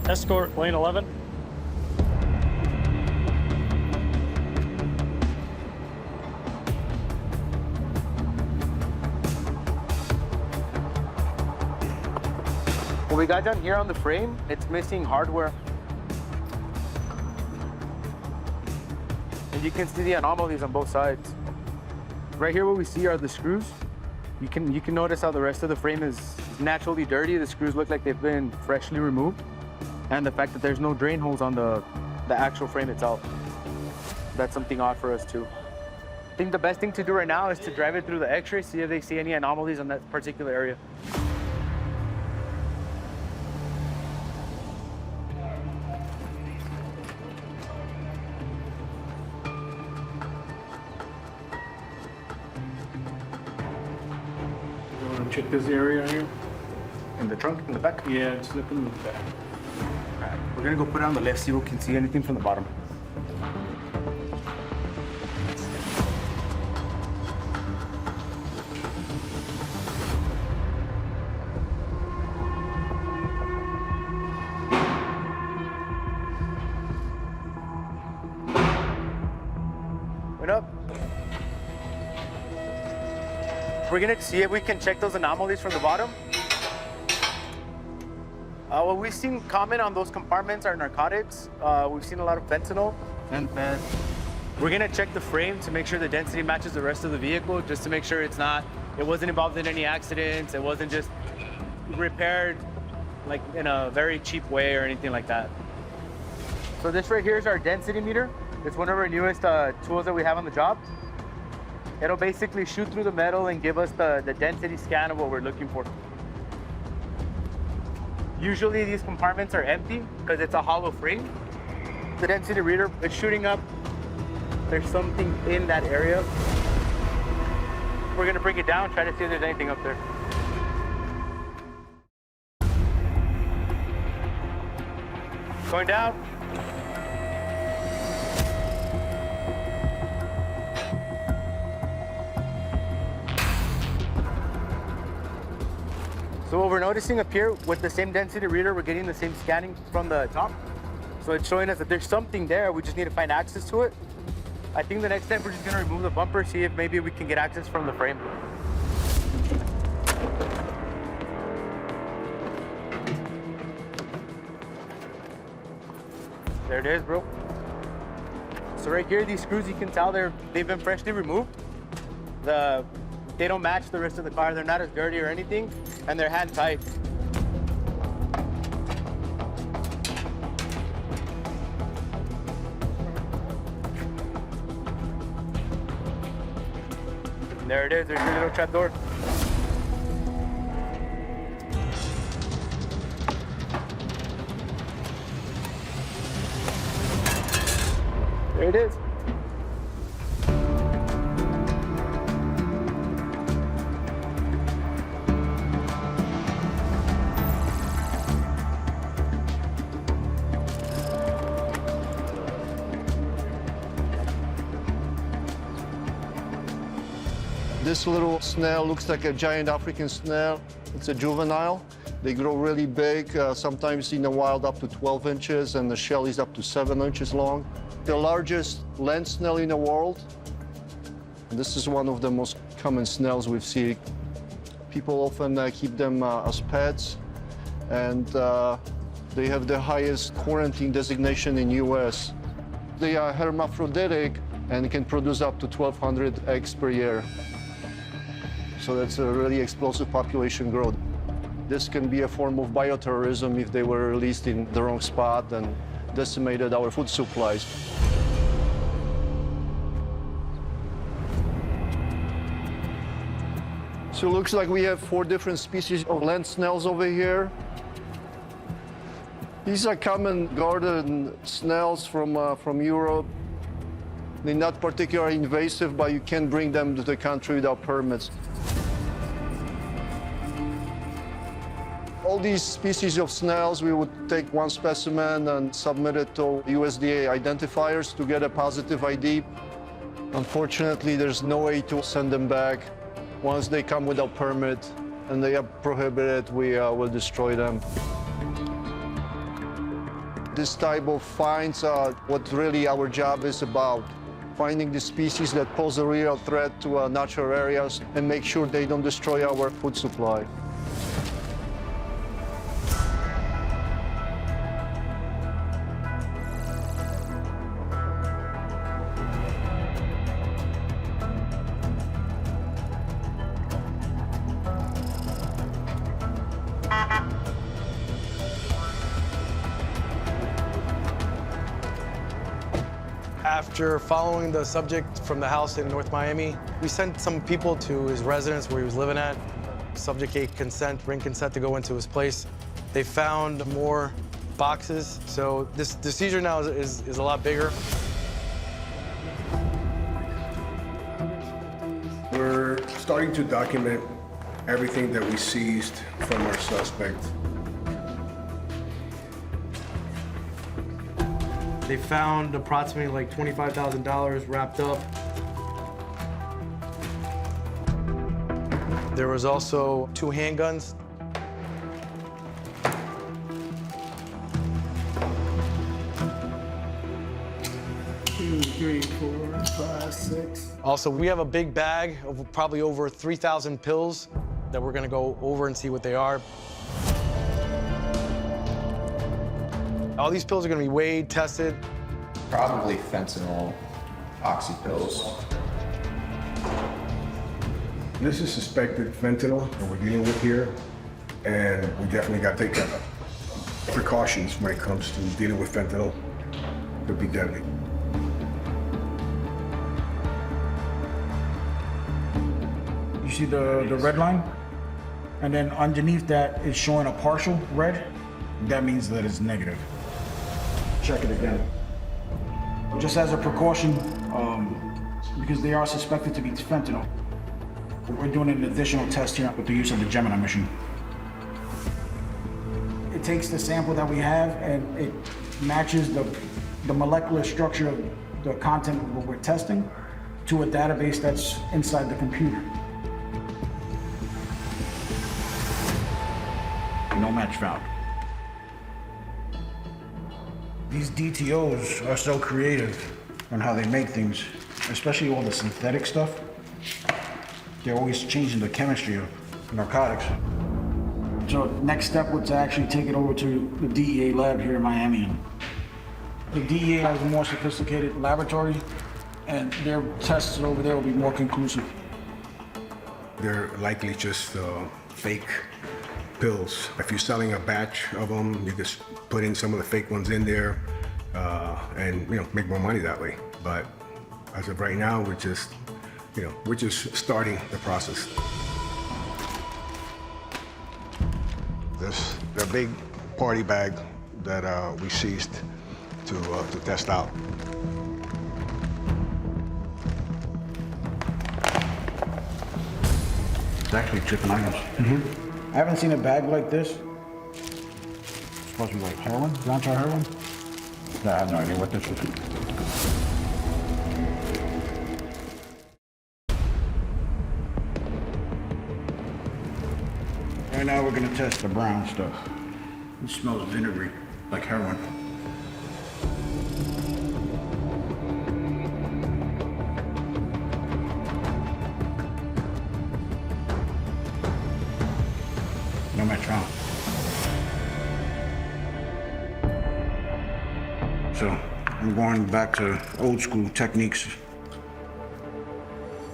Escort, lane 11. What we got down here on the frame, it's missing hardware. And you can see the anomalies on both sides. Right here, what we see are the screws. You can notice how the rest of the frame is naturally dirty. The screws look like they've been freshly removed. And the fact that there's no drain holes on the actual frame itself. That's something odd for us too. I think the best thing to do right now is to drive it through the x-ray, see if they see any anomalies on that particular area. Check this area here. In the trunk, in the back? Yeah, just look in the back. All right, we're gonna go put it on the left, see if we can see anything from the bottom. Wait up. We're gonna see if we can check those anomalies from the bottom. What we've seen common on those compartments are narcotics. We've seen a lot of fentanyl and meth. We're gonna check the frame to make sure the density matches the rest of the vehicle, just to make sure it wasn't involved in any accidents. It wasn't just repaired like in a very cheap way or anything like that. So this right here is our density meter. It's one of our newest tools that we have on the job. It'll basically shoot through the metal and give us the density scan of what we're looking for. Usually these compartments are empty because it's a hollow frame. The density reader is shooting up. There's something in that area. We're gonna bring it down, try to see if there's anything up there. Going down. So what we're noticing up here with the same density reader, we're getting the same scanning from the top. So it's showing us that there's something there. We just need to find access to it. I think the next step, we're just gonna remove the bumper, see if maybe we can get access from the frame. There it is, bro. So right here, these screws, you can tell they've been freshly removed. They don't match the rest of the car. They're not as dirty or anything, and they're hand tight. There it is, there's your little trap door. There it is. This little snail looks like a giant African snail. It's a juvenile. They grow really big, sometimes in the wild up to 12 inches, and the shell is up to 7 inches long. The largest land snail in the world. And this is one of the most common snails we see. People often keep them as pets. and they have the highest quarantine designation in US. They are hermaphroditic and can produce up to 1,200 eggs per year. So that's a really explosive population growth. This can be a form of bioterrorism if they were released in the wrong spot and decimated our food supplies. So it looks like we have 4 different species of land snails over here. These are common garden snails from Europe. They're not particularly invasive, but you can't bring them to the country without permits. All these species of snails, we would take one specimen and submit it to USDA identifiers to get a positive ID. Unfortunately, there's no way to send them back. Once they come without permit and they are prohibited, we will destroy them. This type of finds are what really our job is about. Finding the species that pose a real threat to natural areas and make sure they don't destroy our food supply. After following the subject from the house in North Miami, we sent some people to his residence where he was living at. Subject gave consent, written consent to go into his place. They found more boxes, so the seizure now is a lot bigger. We're starting to document everything that we seized from our suspect. They found approximately like $25,000 wrapped up. There was also 2 handguns. Two, three, 4, 5, 6. Also, we have a big bag of probably over 3,000 pills that we're gonna go over and see what they are. All these pills are gonna be weighed, tested. Probably fentanyl, oxy pills. This is suspected fentanyl that we're dealing with here, and we definitely got to take precautions when it comes to dealing with fentanyl. It could be deadly. You see the red line? And then underneath that is showing a partial red. That means that it's negative. Check it again. Just as a precaution, because they are suspected to be fentanyl, we're doing an additional test here with the use of the Gemini machine. It takes the sample that we have and it matches the molecular structure of the content of what we're testing to a database that's inside the computer. No match found. These DTOs are so creative on how they make things, especially all the synthetic stuff. They're always changing the chemistry of narcotics. So next step was to actually take it over to the DEA lab here in Miami. The DEA has a more sophisticated laboratory, and their tests over there will be more conclusive. They're likely just fake pills. If you're selling a batch of them, you just put in some of the fake ones in there and make more money that way. But as of right now, we're just starting the process. This the big party bag that we seized to test out. It's actually chicken items. I haven't seen a bag like this. It's supposed to be like heroin, Grantar heroin. No, I have no idea what this is. Right now we're gonna test the brown stuff. It smells vinegary, like heroin. No match found. So I'm going back to old school techniques.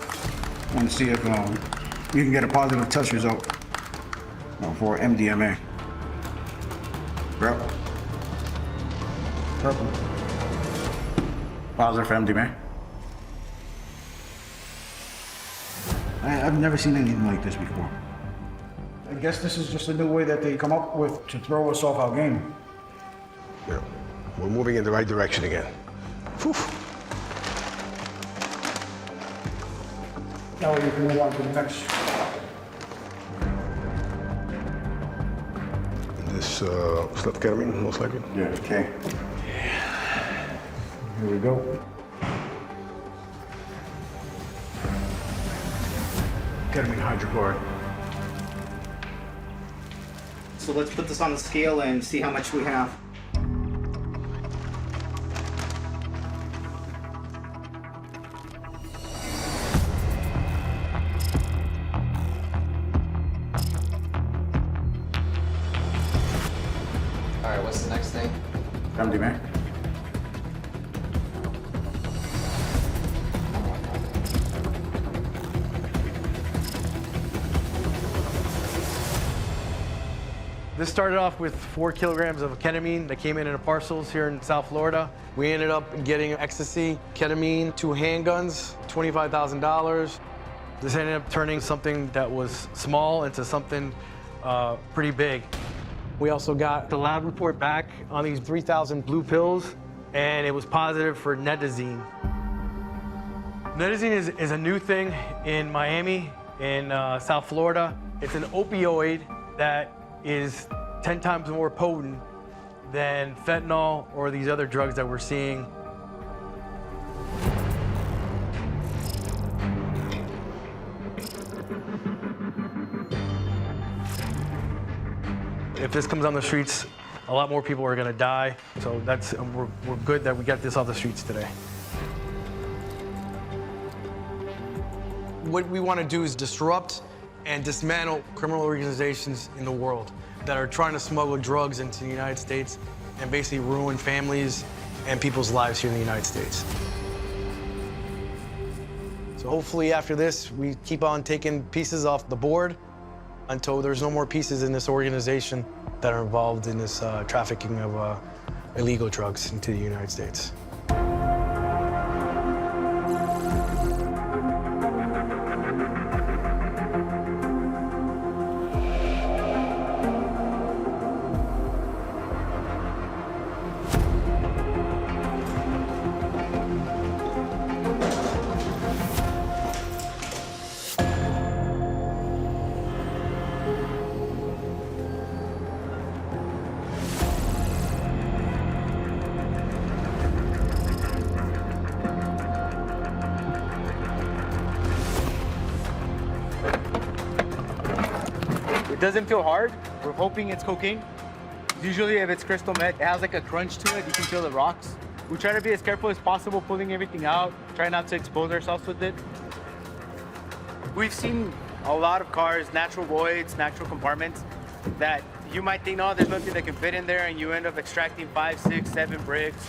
I want to see if you can get a positive test result for MDMA. Bro. Purple. Positive for MDMA. I've never seen anything like this before. I guess this is just a new way that they come up with to throw us off our game. Yeah, we're moving in the right direction again. Whew. Now we can move on to the next. This stuff ketamine, most likely? Yeah, okay. Here we go. Ketamine hydrochloride. So let's put this on the scale and see how much we have. All right, what's the next thing? MDMA. This started off with 4 kilograms of ketamine that came in parcels here in South Florida. We ended up getting ecstasy, ketamine, 2 handguns, $25,000. This ended up turning something that was small into something pretty big. We also got the lab report back on these 3,000 blue pills, and it was positive for netazine. Netazine is a new thing in Miami, in South Florida. It's an opioid that is 10 times more potent than fentanyl or these other drugs that we're seeing. If this comes on the streets, a lot more people are gonna die. So we're good that we got this off the streets today. What we want to do is disrupt and dismantle criminal organizations in the world that are trying to smuggle drugs into the United States and basically ruin families and people's lives here in the United States. So hopefully after this, we keep on taking pieces off the board until there's no more pieces in this organization that are involved in this trafficking of illegal drugs into the United States. It doesn't feel hard. We're hoping it's cocaine. Usually if it's crystal meth, it has like a crunch to it. You can feel the rocks. We try to be as careful as possible pulling everything out. Try not to expose ourselves with it. We've seen a lot of cars, natural voids, natural compartments that you might think, no, there's nothing that can fit in there, and you end up extracting 5, 6, 7 bricks.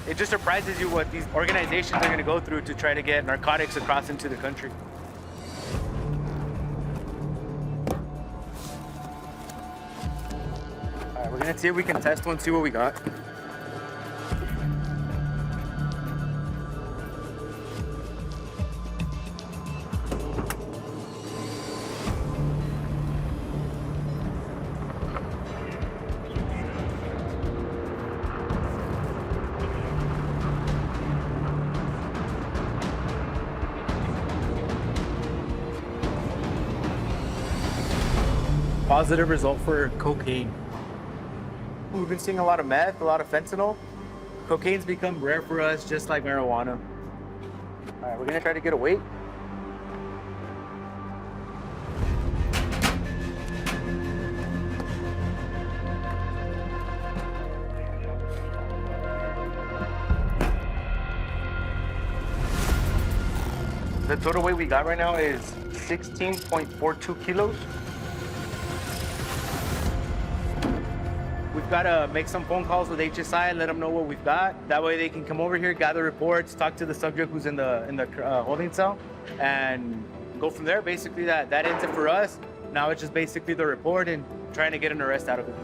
It just surprises you what these organizations are gonna go through to try to get narcotics across into the country. All right, we're gonna see if we can test one, see what we got. Positive result for cocaine. We've been seeing a lot of meth, a lot of fentanyl. Cocaine's become rare for us, just like marijuana. All right, we're gonna try to get a weight. The total weight we got right now is 16.42 kilos. We've gotta make some phone calls with HSI, let them know what we've got. That way they can come over here, gather reports, talk to the subject who's in the holding cell, and go from there. Basically, that ends it for us. Now it's just basically the report and trying to get an arrest out of it.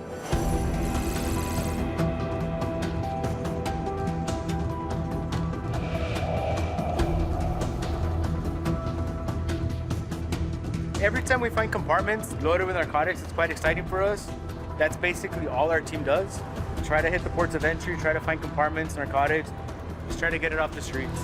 Every time we find compartments loaded with narcotics, it's quite exciting for us. That's basically all our team does. Try to hit the ports of entry, try to find compartments, narcotics, just try to get it off the streets.